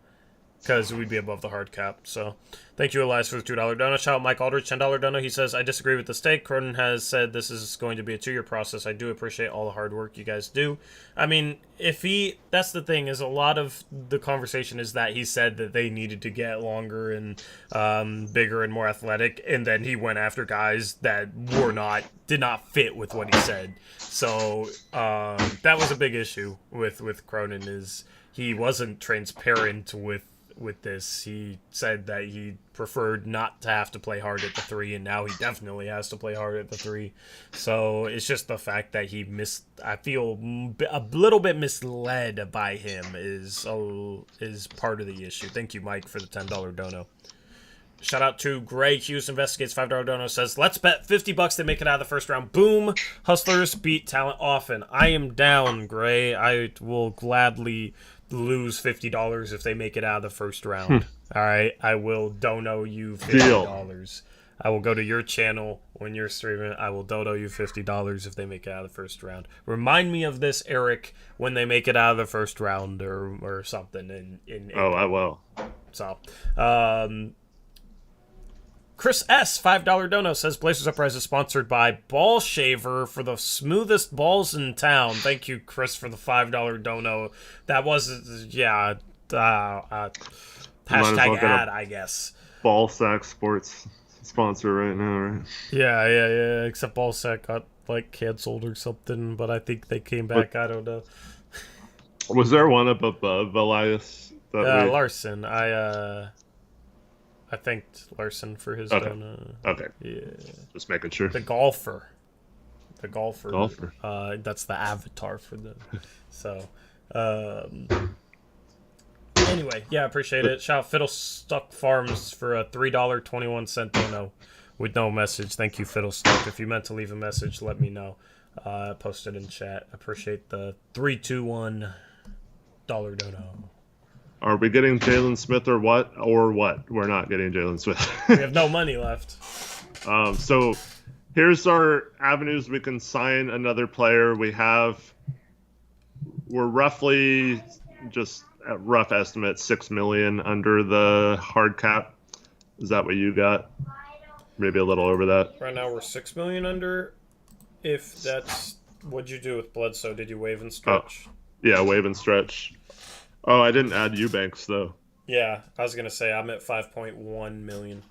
Speaker 1: Because we'd be above the hard cap. So, thank you, Elias, for the $2 dono. Shout out Mike Aldridge, $10 dono. He says, I disagree with the stake. Cronin has said this is going to be a 2-year process. I do appreciate all the hard work you guys do. I mean, that's the thing, is a lot of the conversation is that he said that they needed to get longer and bigger and more athletic, and then he went after guys that did not fit with what he said. So, that was a big issue with Cronin, is he wasn't transparent with this. He said that he preferred not to have to play hard at the 3, and now he definitely has to play hard at the 3. So it's just the fact that he I feel a little bit misled by him is part of the issue. Thank you, Mike, for the $10 dono. Shout out to Gray Hughes Investigates, $5 dono, says, let's bet $50 they make it out of the first round. Boom. Hustlers beat talent often. I am down, Gray. I will gladly lose $50 if they make it out of the first round. All right, I will dono you $50. Deal. I will go to your channel when you're streaming. I will dono you $50 if they make it out of the first round. Remind me of this, Eric, when they make it out of the first round or something.
Speaker 2: I will.
Speaker 1: So, Chris S., $5 dono, says Blazers Uprise is sponsored by Ball Shaver for the smoothest balls in town. Thank you, Chris, for the $5 dono. That was, hashtag ad, I guess.
Speaker 2: Ball Sack Sports sponsor right now, right?
Speaker 1: Yeah. Except Ball Sack got, canceled or something, but I think they came back. I don't know.
Speaker 2: Was there one up above Elias?
Speaker 1: Larson. I thanked Larson for his dono.
Speaker 2: Okay.
Speaker 1: Yeah.
Speaker 2: Just making sure.
Speaker 1: The golfer. That's the avatar for them. So, anyway, yeah, appreciate it. Shout out Fiddlestuck Farms for a $3.21 dono with no message. Thank you, Fiddlestuck. If you meant to leave a message, let me know. Post it in chat. Appreciate the $321 dono.
Speaker 2: Are we getting Jalen Smith or what? We're not getting Jalen Smith.
Speaker 1: We have no money left.
Speaker 2: So here's our avenues we can sign another player. We're roughly, just a rough estimate, $6 million under the hard cap. Is that what you got? Maybe a little over that.
Speaker 1: Right now we're $6 million under. If that's, what'd you do with Bledsoe? Did you waive and stretch?
Speaker 2: Yeah, waive and stretch. Oh, I didn't add Eubanks, though.
Speaker 1: Yeah, I was going to say I'm at $5.1 million.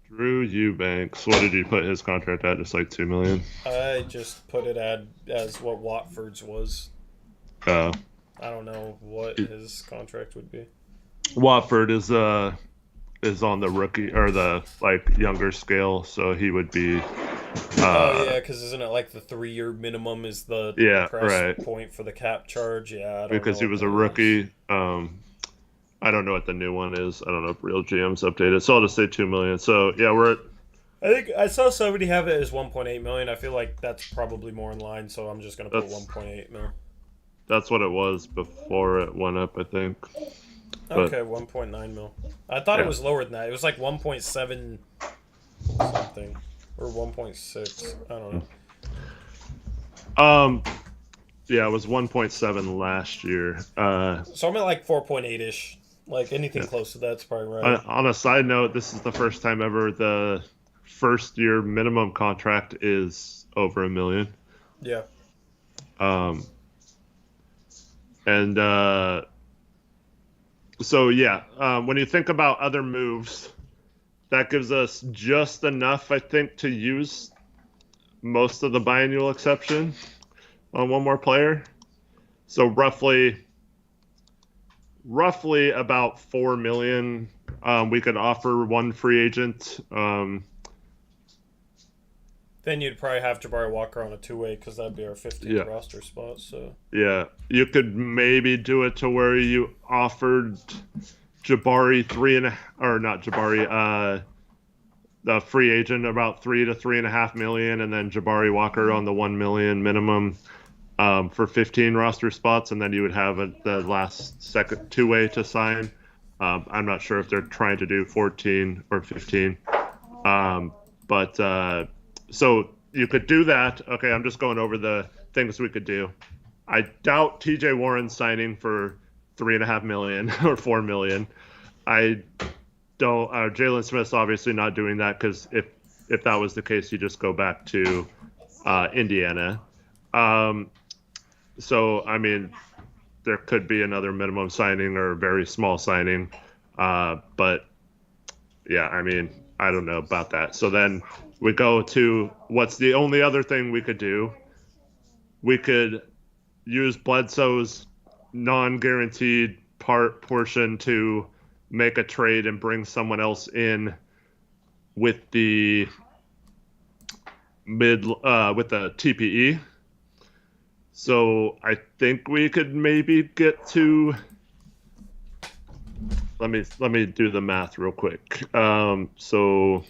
Speaker 2: Drew Eubanks. What did you put his contract at? Just $2 million?
Speaker 1: I just put it as what Watford's was.
Speaker 2: Oh.
Speaker 1: I don't know what his contract would be.
Speaker 2: Watford is on the rookie or the younger scale, so he would be.
Speaker 1: Because isn't it the 3-year minimum is the price point for the cap charge? Yeah, I don't
Speaker 2: because he was a rookie. I don't know what the new one is. I don't know if Real GM's updated. So I'll just say $2 million. So yeah, we're at.
Speaker 1: I think I saw somebody have it as $1.8 million. I feel like that's probably more in line, so I'm just gonna put $1.8 million.
Speaker 2: That's what it was before it went up, I think.
Speaker 1: Okay, $1.9 million. I thought it was lower than that. It was 1.7 something. Or 1.6. I don't know.
Speaker 2: Yeah, it was 1.7 last year.
Speaker 1: So I'm at 4.8-ish. Anything close to that's probably right.
Speaker 2: On a side note, this is the first time ever the first year minimum contract is over $1 million.
Speaker 1: Yeah.
Speaker 2: So yeah, when you think about other moves, that gives us just enough, I think, to use most of the biannual exception on one more player. So roughly about 4 million. We could offer one free agent.
Speaker 1: Then you'd probably have Jabari Walker on a two-way because that'd be our 15th roster spot. So
Speaker 2: yeah, you could maybe do it to where you offered Jabari the free agent about 3 to 3.5 million, and then Jabari Walker on the 1 million minimum for 15 roster spots, and then you would have the last second two-way to sign. I'm not sure if they're trying to do 14 or 15, so you could do that. Okay, I'm just going over the things we could do. I doubt TJ Warren signing for 3.5 million or 4 million. I don't. Jalen Smith's obviously not doing that because if that was the case, you just go back to Indiana. So I mean, there could be another minimum signing or a very small signing, but yeah, I mean, I don't know about that. So then we go to what's the only other thing we could do. We could use Bledsoe's non-guaranteed portion to make a trade and bring someone else in with the TPE. So I think we could maybe get to. Let me do the math real quick. So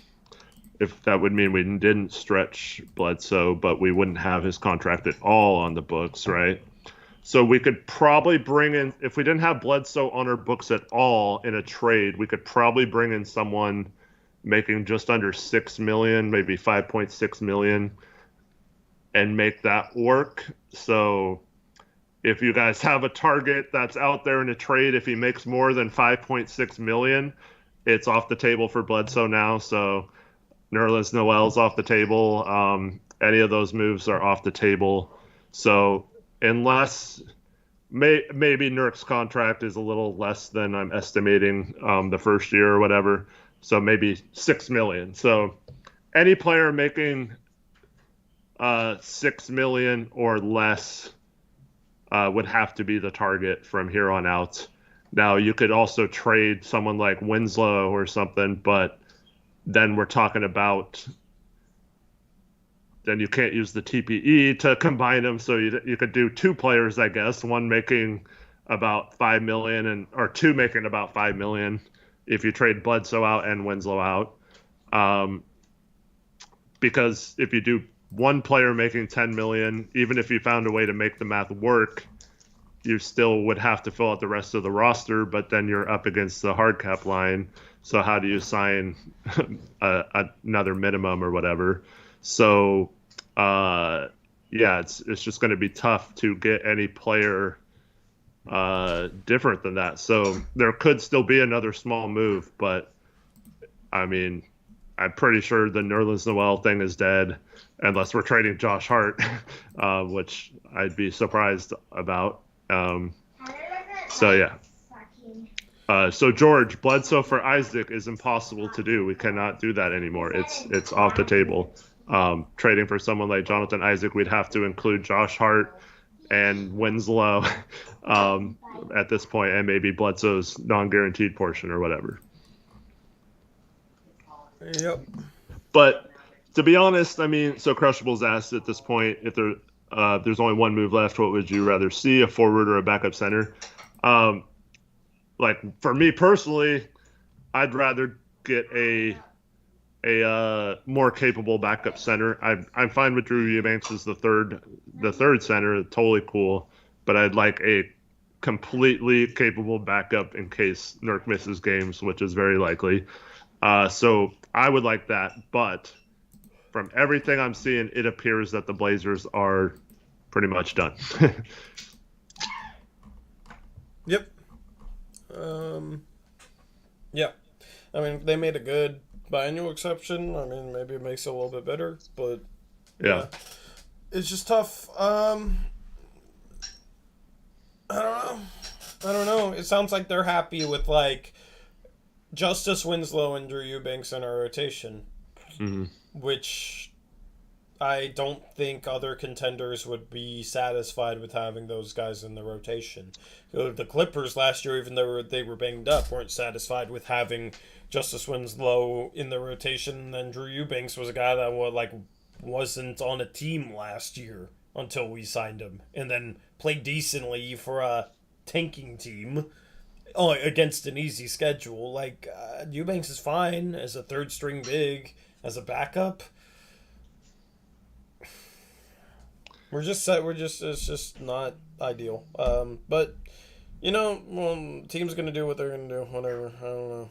Speaker 2: if that would mean we didn't stretch Bledsoe, but we wouldn't have his contract at all on the books, right? So we could probably bring in, if we didn't have Bledsoe on our books at all in a trade, we could probably bring in someone making just under 6 million, maybe 5.6 million, and make that work. So if you guys have a target that's out there in a trade, if he makes more than 5.6 million, it's off the table for Bledsoe now. So Nerlens Noel's off the table. Any of those moves are off the table. So unless maybe Nurk's contract is a little less than I'm estimating the first year or whatever. So maybe 6 million. So any player making 6 million or less would have to be the target from here on out. Now you could also trade someone like Winslow or something, but then we're talking about, then you can't use the TPE to combine them. So you could do two players, I guess, one making about 5 million or two making about 5 million if you trade Bledsoe out and Winslow out. Because if you do one player making 10 million, even if you found a way to make the math work, you still would have to fill out the rest of the roster, but then you're up against the hard cap line. So how do you sign another minimum or whatever? So, yeah, it's just going to be tough to get any player different than that. So there could still be another small move, but I mean, I'm pretty sure the Nerlens Noel thing is dead unless we're trading Josh Hart, which I'd be surprised about. So yeah. So George, Bledsoe for Isaac is impossible to do. We cannot do that anymore. It's off the table. Trading for someone like Jonathan Isaac, we'd have to include Josh Hart and Winslow at this point, and maybe Bledsoe's non-guaranteed portion or whatever.
Speaker 1: Yep.
Speaker 2: But to be honest, I mean, so Crushable's asked at this point if there's only one move left, what would you rather see, a forward or a backup center? Like for me personally, I'd rather get a more capable backup center. I'm fine with Drew Eubanks as the third center, totally cool. But I'd like a completely capable backup in case Nurk misses games, which is very likely. So I would like that, but from everything I'm seeing, it appears that the Blazers are pretty much done.
Speaker 1: Yep. Yeah. I mean, they made a good biannual exception. I mean, maybe it makes it a little bit better, but
Speaker 2: yeah.
Speaker 1: It's just tough. I don't know. It sounds like they're happy with, like, Justice, Winslow, and Drew Eubanks in our rotation,
Speaker 2: Mm-hmm.
Speaker 1: which I don't think other contenders would be satisfied with having those guys in the rotation. The Clippers last year, even though they were banged up, weren't satisfied with having Justice Winslow in the rotation. And then Drew Eubanks was a guy that wasn't on a team last year until we signed him, and then played decently for a tanking team against an easy schedule. Eubanks is fine as a third string big, as a backup. It's just not ideal. But team's gonna do what they're gonna do. Whatever. I don't know.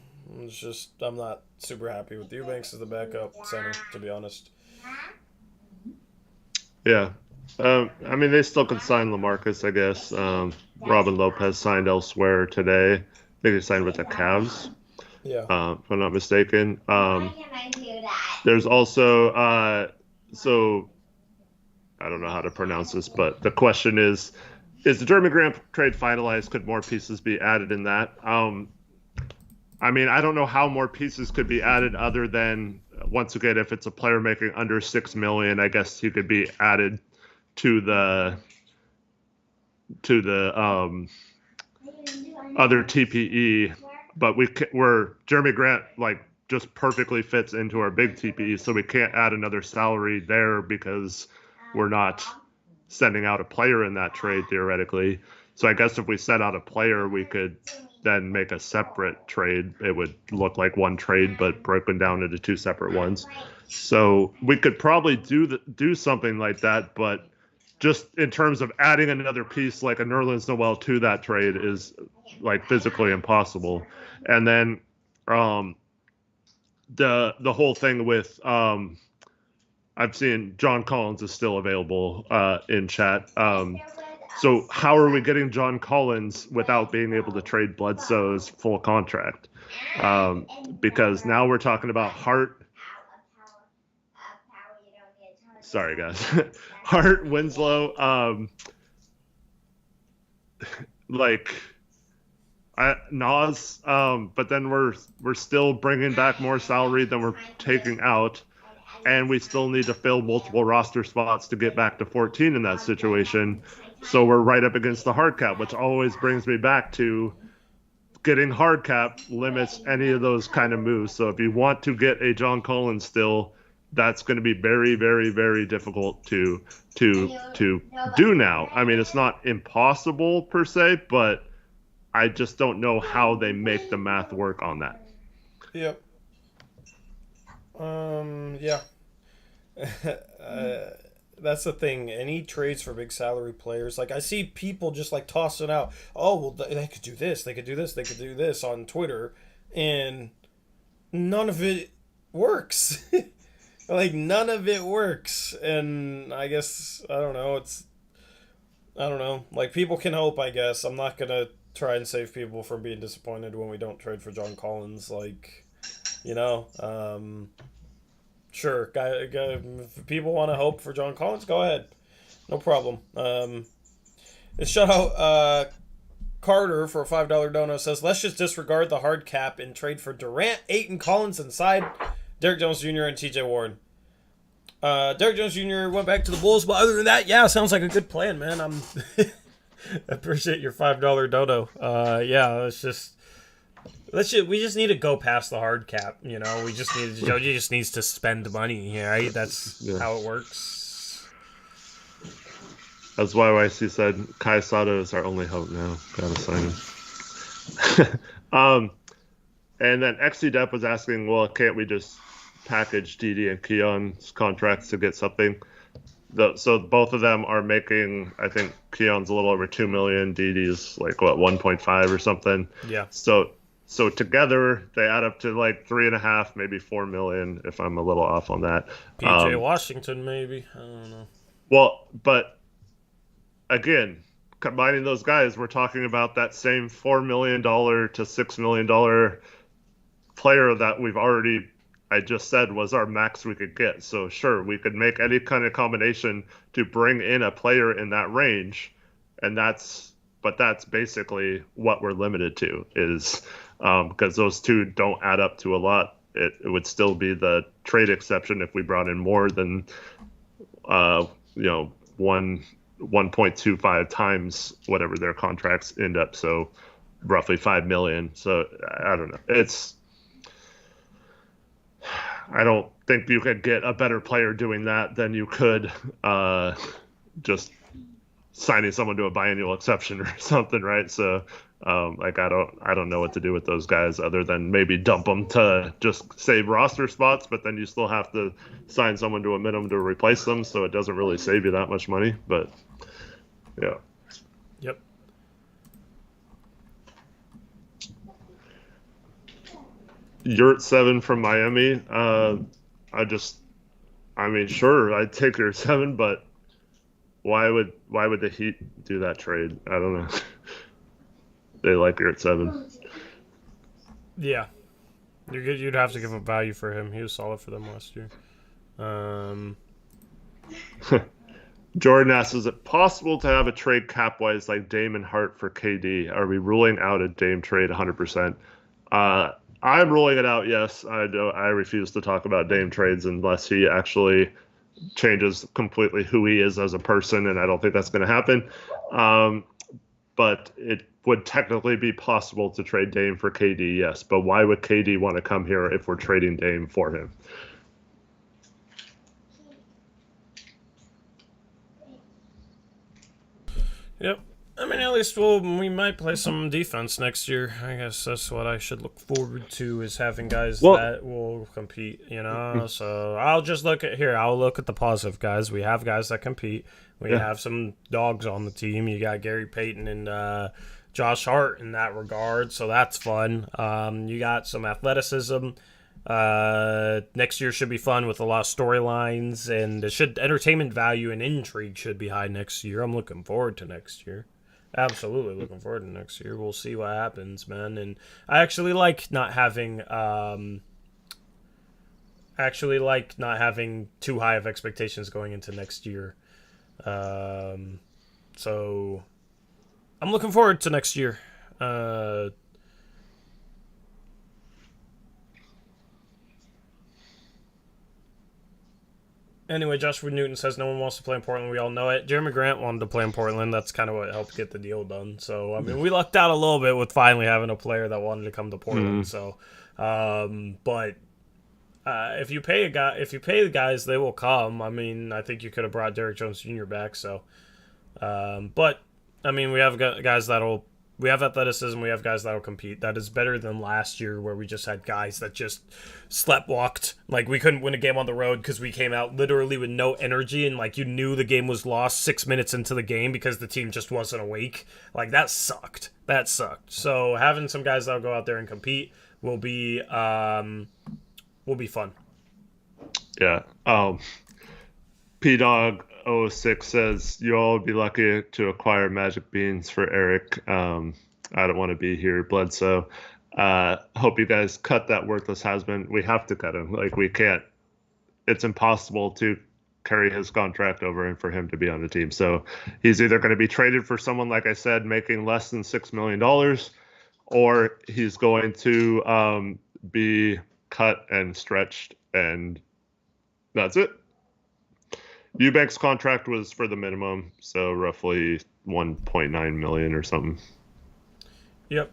Speaker 1: I'm not super happy with Eubanks as the backup center, to be honest.
Speaker 2: Yeah. I mean, they still can sign LaMarcus, I guess. Robin Lopez signed elsewhere today. I think he signed with the Cavs.
Speaker 1: Yeah.
Speaker 2: If I'm not mistaken. There's also so I don't know how to pronounce this, but the question is the Jeremy Grant trade finalized? Could more pieces be added in that? I mean, I don't know how more pieces could be added other than, once again, if it's a player making under $6 million, I guess he could be added to the other TPE. But we're Jeremy Grant just perfectly fits into our big TPE, so we can't add another salary there because we're not sending out a player in that trade theoretically. So I guess if we sent out a player, we could then make a separate trade. It would look like one trade, but broken down into two separate ones. So we could probably do something like that, but just in terms of adding another piece like a Nerlens Noel to that trade is physically impossible. And then the whole thing with I've seen John Collins is still available in chat. So how are we getting John Collins without being able to trade Bledsoe's full contract? Because now we're talking about Hart. Sorry, guys. Hart, Winslow, Nas, but then we're still bringing back more salary than we're taking out. And we still need to fill multiple roster spots to get back to 14 in that situation. So we're right up against the hard cap, which always brings me back to getting hard cap limits any of those kind of moves. So if you want to get a John Collins still, that's going to be very, very, very difficult to do now. I mean, it's not impossible per se, but I just don't know how they make the math work on that.
Speaker 1: Yep. Yeah. That's the thing. Any trades for big salary players, I see people just tossing out, oh, well, they could do this, they could do this, they could do this on Twitter, and none of it works. None of it works. And I guess, I don't know. People can hope, I guess. I'm not going to try and save people from being disappointed when we don't trade for John Collins. Sure, if people want to hope for John Collins, go ahead. No problem. Shout out Carter for a $5 dono says, let's just disregard the hard cap and trade for Durant, Ayton, Collins, and side Derrick Jones Jr. and TJ Warren. Derrick Jones Jr. went back to the Bulls, but other than that, yeah, sounds like a good plan, man. I appreciate your $5 dono. Yeah, we just need to go past the hard cap. We just need Joji just needs to spend money, right? That's how it works.
Speaker 2: As YYC said, Kai Sato is our only hope now. Gotta sign him. And then XC Dep was asking, well, can't we just package DD and Keon's contracts to get something? So both of them are making, I think Keon's a little over $2 million, DD's 1.5 or something.
Speaker 1: Yeah.
Speaker 2: So together they add up to 3.5, maybe $4 million, if I'm a little off on that.
Speaker 1: PJ Washington, maybe. I don't know.
Speaker 2: Well, but again, combining those guys, we're talking about that same $4 million to $6 million player that I just said was our max we could get. So sure, we could make any kind of combination to bring in a player in that range, but that's basically what we're limited to is because those two don't add up to a lot. It would still be the trade exception if we brought in more than, you know, 1.25 times whatever their contracts end up. So roughly 5 million. So I don't know. I don't think you could get a better player doing that than you could just signing someone to a biannual exception or something, right? So like I don't know what to do with those guys other than maybe dump them to just save roster spots, but then you still have to sign someone to a minimum to replace them, so it doesn't really save you that much money. But yeah.
Speaker 1: Yep.
Speaker 2: Yurt 7 from Miami. I mean, sure, I'd take Yurt 7, but why would the Heat do that trade? I don't know. They like Yurt 7.
Speaker 1: Yeah. You'd have to give up value for him. He was solid for them last year.
Speaker 2: Jordan asks, is it possible to have a trade cap-wise like Dame and Hart for KD? Are we ruling out a Dame trade 100%? I'm ruling it out, yes. I refuse to talk about Dame trades unless he actually changes completely who he is as a person, and I don't think that's going to happen. But it would technically be possible to trade Dame for KD, yes. But why would KD want to come here if we're trading Dame for him?
Speaker 1: Yep. I mean, at least we might play some defense next year. I guess that's what I should look forward to, is having guys that will compete, you know? So I'll just I'll look at the positive guys. We have guys that compete. We have some dogs on the team. You got Gary Payton and Josh Hart in that regard, so that's fun. You got some athleticism. Next year should be fun with a lot of storylines, and entertainment value and intrigue should be high next year. I'm looking forward to next year. Absolutely looking forward to next year. We'll see what happens, man. And I actually like not having too high of expectations going into next year. So I'm looking forward to next year. Anyway, Joshua Newton says no one wants to play in Portland. We all know it. Jeremy Grant wanted to play in Portland. That's kind of what helped get the deal done. So, I mean, we lucked out a little bit with finally having a player that wanted to come to Portland. So, but if you pay the guys, they will come. I mean, I think you could have brought Derrick Jones Jr. back. So, but I mean, we have guys we have athleticism. We have guys that'll compete. That is better than last year where we just had guys that just sleptwalked. Like, we couldn't win a game on the road because we came out literally with no energy, and like you knew the game was lost 6 minutes into the game because the team just wasn't awake. Like, that sucked. So having some guys that'll go out there and compete will be fun.
Speaker 2: Yeah. P-Dog 06 says, you all would be lucky to acquire magic beans for Eric. I don't want to be here, Bledsoe. Hope you guys cut that worthless has-been. We have to cut him. Like, we can't. It's impossible to carry his contract over and for him to be on the team. So he's either going to be traded for someone, like I said, making less than $6 million, or he's going to be cut and stretched, and that's it. Eubanks' contract was for the minimum, so roughly 1.9 million or something.
Speaker 1: Yep.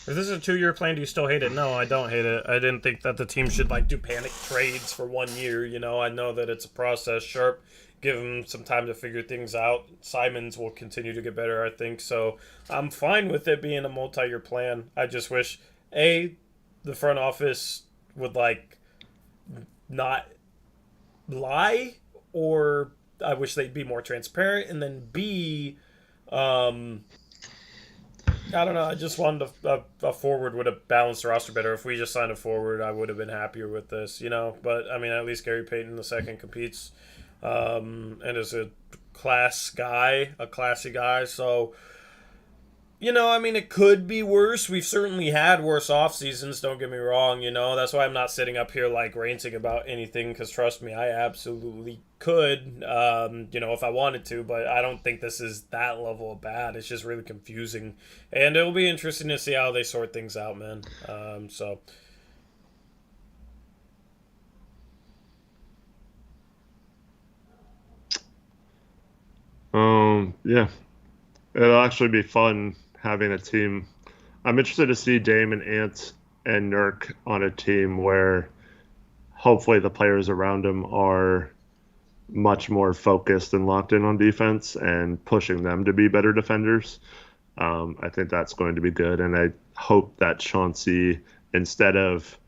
Speaker 1: If this is a 2-year plan, do you still hate it? No, I don't hate it. I didn't think that the team should do panic trades for 1 year. You know, I know that it's a process. Sharp, give him some time to figure things out. Simons will continue to get better, I think. So I'm fine with it being a multi-year plan. I just wish, the front office would not lie, or I wish they'd be more transparent. And then B, I don't know. I just wanted a forward would have balanced the roster better. If we just signed a forward, I would have been happier with this, you know. But I mean, at least Gary Payton II competes, and is a classy guy. So I mean, it could be worse. We've certainly had worse off seasons. Don't get me wrong. That's why I'm not sitting up here like ranting about anything. Because trust me, I absolutely could. If I wanted to, but I don't think this is that level of bad. It's just really confusing, and it'll be interesting to see how they sort things out, man. So.
Speaker 2: Yeah, it'll actually be fun having a team. I'm interested to see Dame and Ant and Nurk on a team where hopefully the players around him are much more focused and locked in on defense and pushing them to be better defenders. I think that's going to be good, and I hope that Chauncey, instead of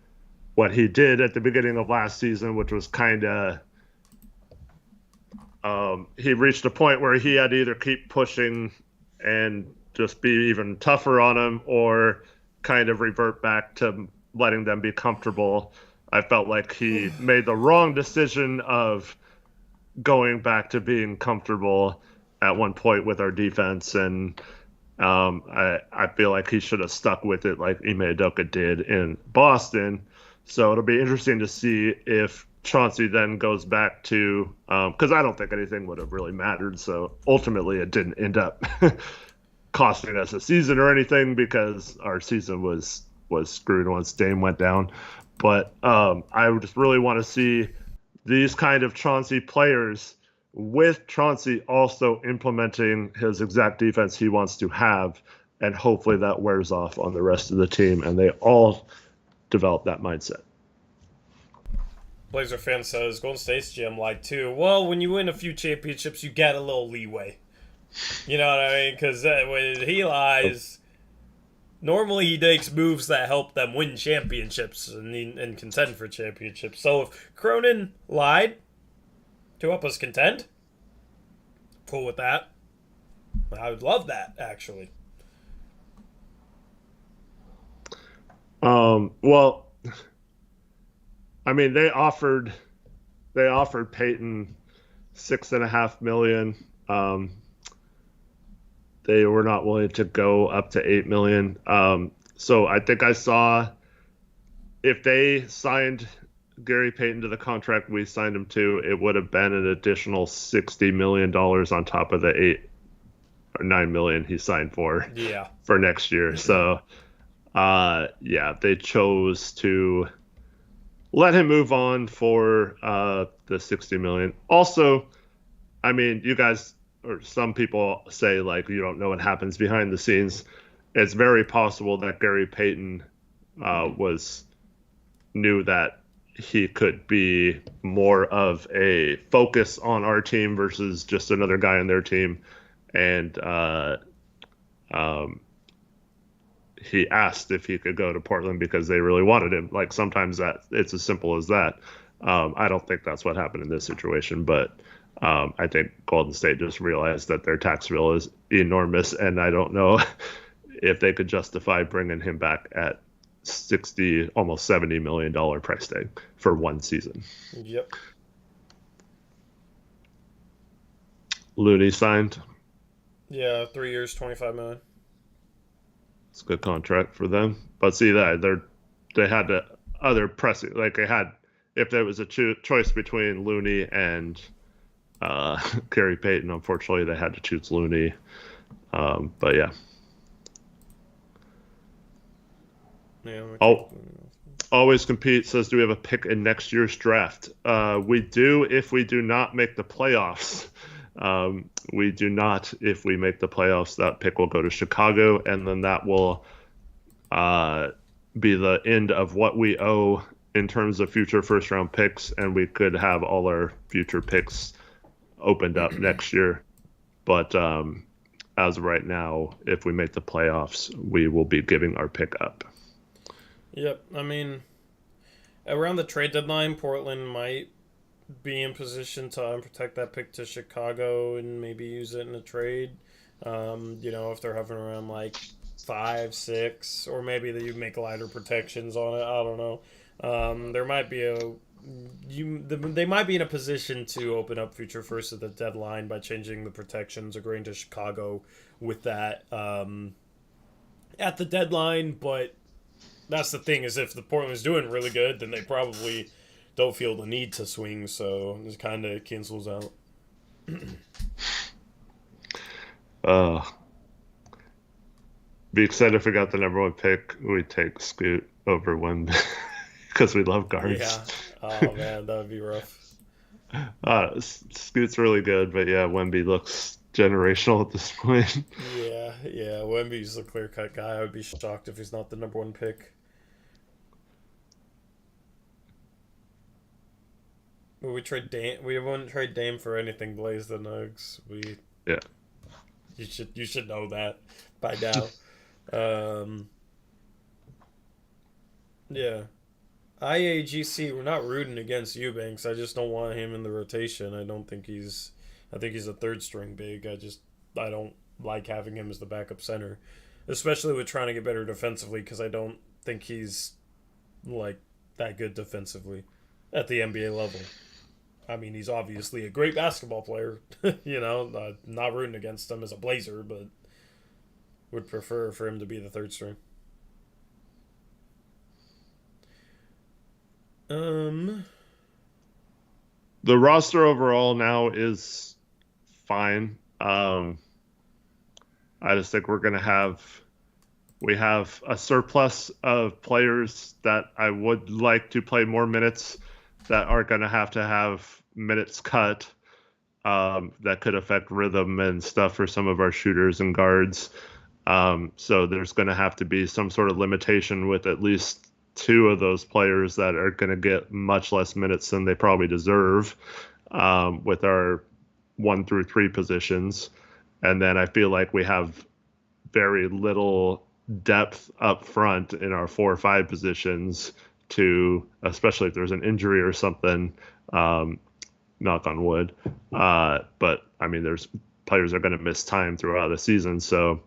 Speaker 2: what he did at the beginning of last season, which was kind of he reached a point where he had to either keep pushing and just be even tougher on him or kind of revert back to letting them be comfortable. I felt like he made the wrong decision of going back to being comfortable at one point with our defense, and I feel like he should have stuck with it like Ime Udoka did in Boston. So it'll be interesting to see if Chauncey then goes back to, because I don't think anything would have really mattered. So ultimately, it didn't end up costing us a season or anything because our season was screwed once Dame went down. But I just really want to see these kind of Chauncey players with Chauncey also implementing his exact defense he wants to have, and hopefully that wears off on the rest of the team and they all develop that mindset.
Speaker 1: Blazer fan says Golden State's GM lied too. Well, when you win a few championships, you get a little leeway. You know what I mean? Because when he lies, normally he makes moves that help them win championships and contend for championships. So if Cronin lied to help us contend, cool with that. I would love that, actually.
Speaker 2: Well, I mean, they offered Peyton $6.5 million. They were not willing to go up to $8 million. So I think I saw if they signed Gary Payton to the contract we signed him to, it would have been an additional $60 million on top of the $8 or $9 million he signed for next year. So, they chose to let him move on for the $60 million. Also, I mean, you guys or some people say like you don't know what happens behind the scenes. It's very possible that Gary Payton knew that he could be more of a focus on our team versus just another guy on their team, and he asked if he could go to Portland because they really wanted him. Like sometimes it's as simple as that. I don't think that's what happened in this situation, but I think Golden State just realized that their tax bill is enormous, and I don't know if they could justify bringing him back at almost $70 million price tag for one season.
Speaker 1: Yep.
Speaker 2: Looney signed.
Speaker 1: Yeah, 3 years, $25 million.
Speaker 2: It's a good contract for them. But see that they had the other pressing, like they had, if there was a choice between Looney and Gary Payton, unfortunately they had to choose Looney. But yeah. Always compete says, do we have a pick in next year's draft? We do if we do not make the playoffs. We do not if we make the playoffs. That pick will go to Chicago, and then that will be the end of what we owe in terms of future first-round picks, and we could have all our future picks opened up next year. But as of right now, if we make the playoffs, we will be giving our pick up.
Speaker 1: Yep, I mean, around the trade deadline, Portland might be in position to protect that pick to Chicago and maybe use it in a trade. If they're hovering around like 5, 6, or maybe they make lighter protections on it. I don't know. There might be they might be in a position to open up future first at the deadline by changing the protections, agreeing to Chicago with that. at the deadline, but that's the thing, is if the Portland's doing really good, then they probably don't feel the need to swing, so it kind of cancels out.
Speaker 2: Be excited if we got the number 1 pick. We'd take Scoot over Wemby because we love guards.
Speaker 1: Yeah. Oh, man, that would be rough.
Speaker 2: Scoot's really good, but yeah, Wemby looks generational at this point.
Speaker 1: Yeah. Wemby's the clear-cut guy. I would be shocked if he's not the number 1 pick. We wouldn't trade Dame for anything. Blaze the Nugs.
Speaker 2: Yeah.
Speaker 1: You should know that by now. Yeah. IAGC, we're not rooting against Eubanks. I just don't want him in the rotation. I think he's a third string big. I don't like having him as the backup center, especially with trying to get better defensively, because I don't think he's like that good defensively at the NBA level. I mean, he's obviously a great basketball player, not rooting against him as a Blazer, but would prefer for him to be the third string.
Speaker 2: The roster overall now is fine. I just think we have a surplus of players that I would like to play more minutes that are going to have minutes cut. That could affect rhythm and stuff for some of our shooters and guards. So there's going to have to be some sort of limitation with at least 2 of those players that are going to get much less minutes than they probably deserve, with our 1 through 3 positions. And then I feel like we have very little depth up front in our 4 or 5 positions, especially if there's an injury or something, knock on wood. But I mean, there's players are going to miss time throughout the season. So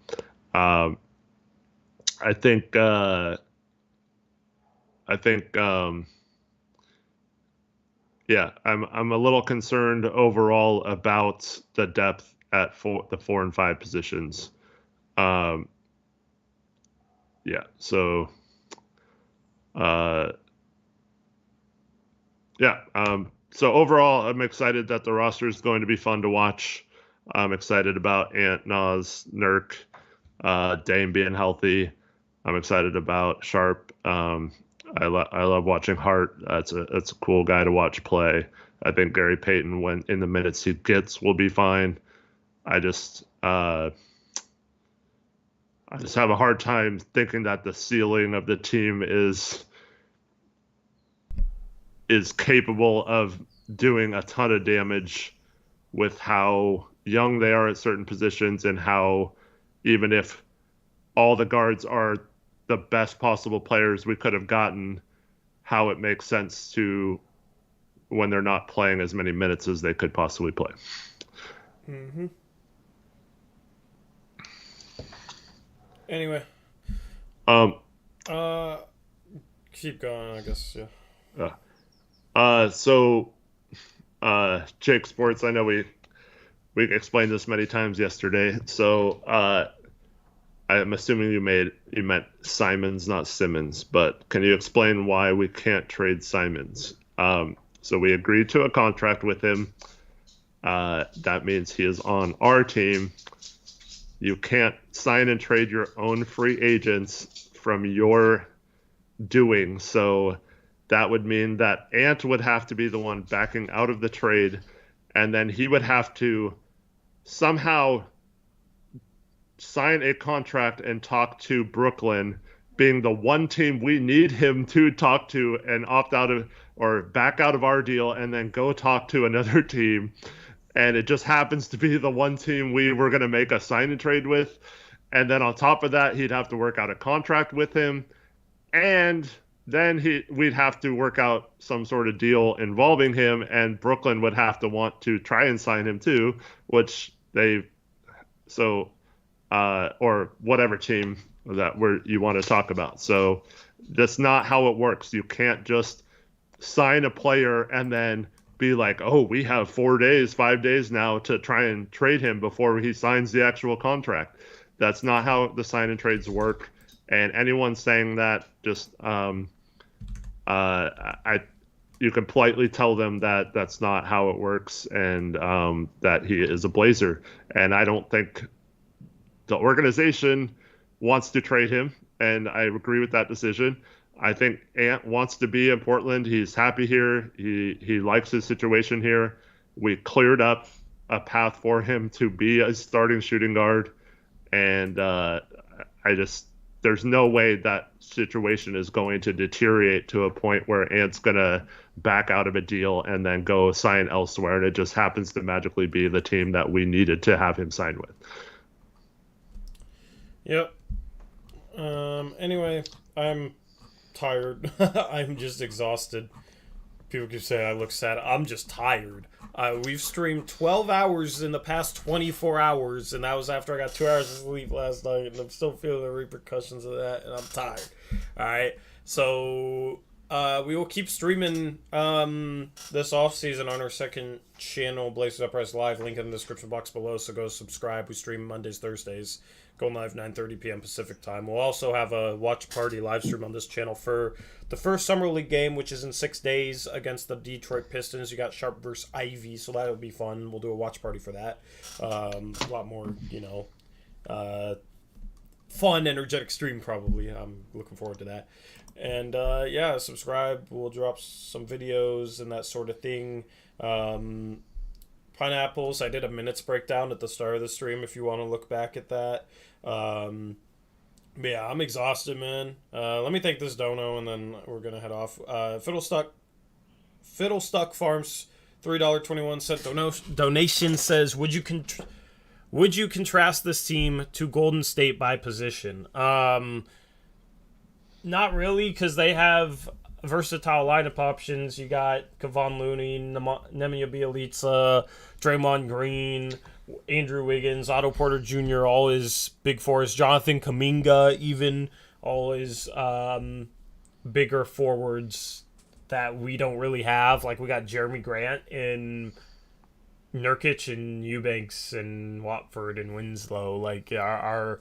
Speaker 2: I think I'm a little concerned overall about the depth at the 4 and 5 positions. So overall, I'm excited that the roster is going to be fun to watch. I'm excited about Ant, Nas, Nurk, Dame being healthy. I'm excited about Sharp. I love watching Hart. That's a cool guy to watch play. I think Gary Payton, when in the minutes he gets, will be fine. I just have a hard time thinking that the ceiling of the team is capable of doing a ton of damage with how young they are at certain positions, and how, even if all the guards are the best possible players we could have gotten, how it makes sense to, when they're not playing as many minutes as they could possibly play.
Speaker 1: Mm-hmm. Anyway. Keep going, I guess, yeah.
Speaker 2: Jake Sports, I know we explained this many times yesterday. So I'm assuming you meant Simons, not Simmons, but can you explain why we can't trade Simons? So we agreed to a contract with him. That means he is on our team. You can't sign and trade your own free agents from your doing. So that would mean that Ant would have to be the one backing out of the trade, and then he would have to somehow sign a contract and talk to Brooklyn, being the one team we need him to talk to, and opt out of or back out of our deal and then go talk to another team. And it just happens to be the one team we were going to make a sign and trade with. And then on top of that, he'd have to work out a contract with him. And then we'd have to work out some sort of deal involving him, and Brooklyn would have to want to try and sign him too, or whatever team that you want to talk about. So that's not how it works. You can't just sign a player and then be like, oh, we have 5 days now to try and trade him before he signs the actual contract. That's not how the sign and trades work. And anyone saying that, just you can politely tell them that that's not how it works, and that he is a Blazer. And I don't think the organization wants to trade him, and I agree with that decision. I think Ant wants to be in Portland. He's happy here. He likes his situation here. We cleared up a path for him to be a starting shooting guard, and there's no way that situation is going to deteriorate to a point where Ant's gonna back out of a deal and then go sign elsewhere, and it just happens to magically be the team that we needed to have him sign with.
Speaker 1: Yep. Anyway, I'm tired. I'm just exhausted. People keep saying I look sad. I'm just tired. We've streamed 12 hours in the past 24 hours, and that was after I got 2 hours of sleep last night, and I'm still feeling the repercussions of that, and I'm tired. Alright, so we will keep streaming this off-season on our second channel, Blazers Uprise Live, link in the description box below, so go subscribe. We stream Mondays, Thursdays, going live 9:30 p.m. Pacific time. We'll also have a watch party live stream on this channel for the first Summer League game, which is in 6 days against the Detroit Pistons. You got Sharp versus Ivy, so that'll be fun. We'll do a watch party for that. A lot more, fun, energetic stream probably. I'm looking forward to that. And yeah, subscribe. We'll drop some videos and that sort of thing. Pineapples, I did a minutes breakdown at the start of the stream if you want to look back at that. Yeah, I'm exhausted, man. Let me thank this dono and then we're gonna head off. Fiddlestuck Farms, $3.21 donation says, would you contrast this team to Golden State by position? Not really, because they have versatile lineup options. You got Kevon Looney, Nemanja Bjelica, Draymond Green, Andrew Wiggins, Otto Porter Jr., all his big fours, Jonathan Kuminga, even all his bigger forwards that we don't really have. Like, we got Jeremy Grant and Nurkic and Eubanks and Watford and Winslow. Like, I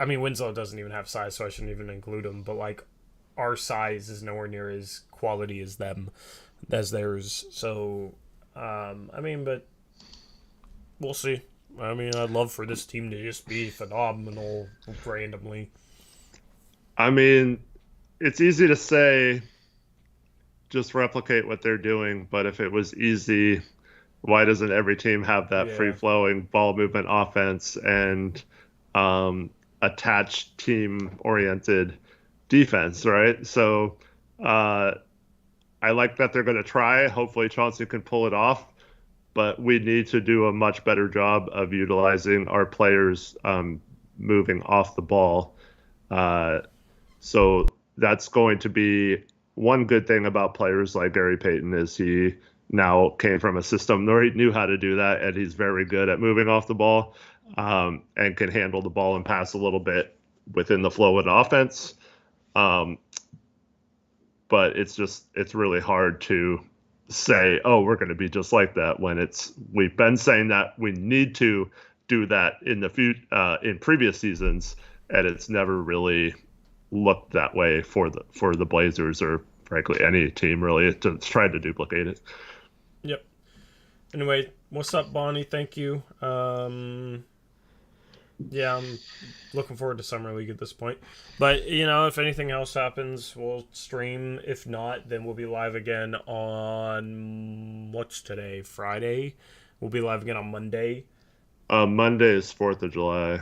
Speaker 1: mean, Winslow doesn't even have size, so I shouldn't even include him, but, like, our size is nowhere near as quality as theirs. So, I mean, but we'll see. I mean, I'd love for this team to just be phenomenal randomly.
Speaker 2: I mean, it's easy to say just replicate what they're doing, but if it was easy, why doesn't every team have that free-flowing ball movement offense and attached team-oriented defense, right? So I like that they're going to try. Hopefully Chauncey can pull it off, but we need to do a much better job of utilizing our players moving off the ball. So that's going to be one good thing about players like Gary Payton is he now came from a system where he knew how to do that, and he's very good at moving off the ball and can handle the ball and pass a little bit within the flow of the offense. But it's really hard to say, oh, we're going to be just like that when we've been saying that we need to do that in in previous seasons, and it's never really looked that way for the Blazers or frankly any team really to try to duplicate it.
Speaker 1: Yep. Anyway, what's up, Bonnie? Thank you. Yeah, I'm looking forward to Summer League at this point. But, if anything else happens, we'll stream. If not, then we'll be live again on, what's today? Friday? We'll be live again on Monday.
Speaker 2: Monday is 4th of July.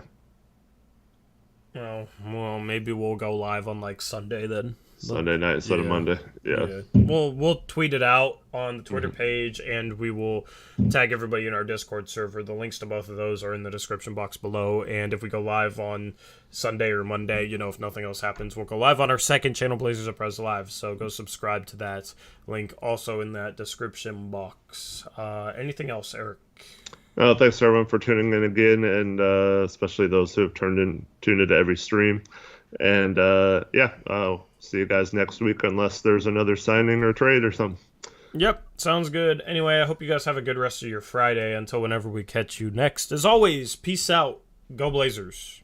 Speaker 1: Oh, well, maybe we'll go live on, Sunday then.
Speaker 2: Sunday night instead of Monday. Yeah.
Speaker 1: We'll tweet it out on the Twitter page, and we will tag everybody in our Discord server. The links to both of those are in the description box below. And if we go live on Sunday or Monday, if nothing else happens, we'll go live on our second channel, Blazers Uprise Live. So go subscribe to that link also in that description box. Anything else, Eric?
Speaker 2: Thanks everyone for tuning in again, and especially those who have tuned into every stream. And I'll see you guys next week unless there's another signing or trade or something.
Speaker 1: Yep, sounds good. Anyway, I hope you guys have a good rest of your Friday until whenever we catch you next. As always, peace out. Go Blazers.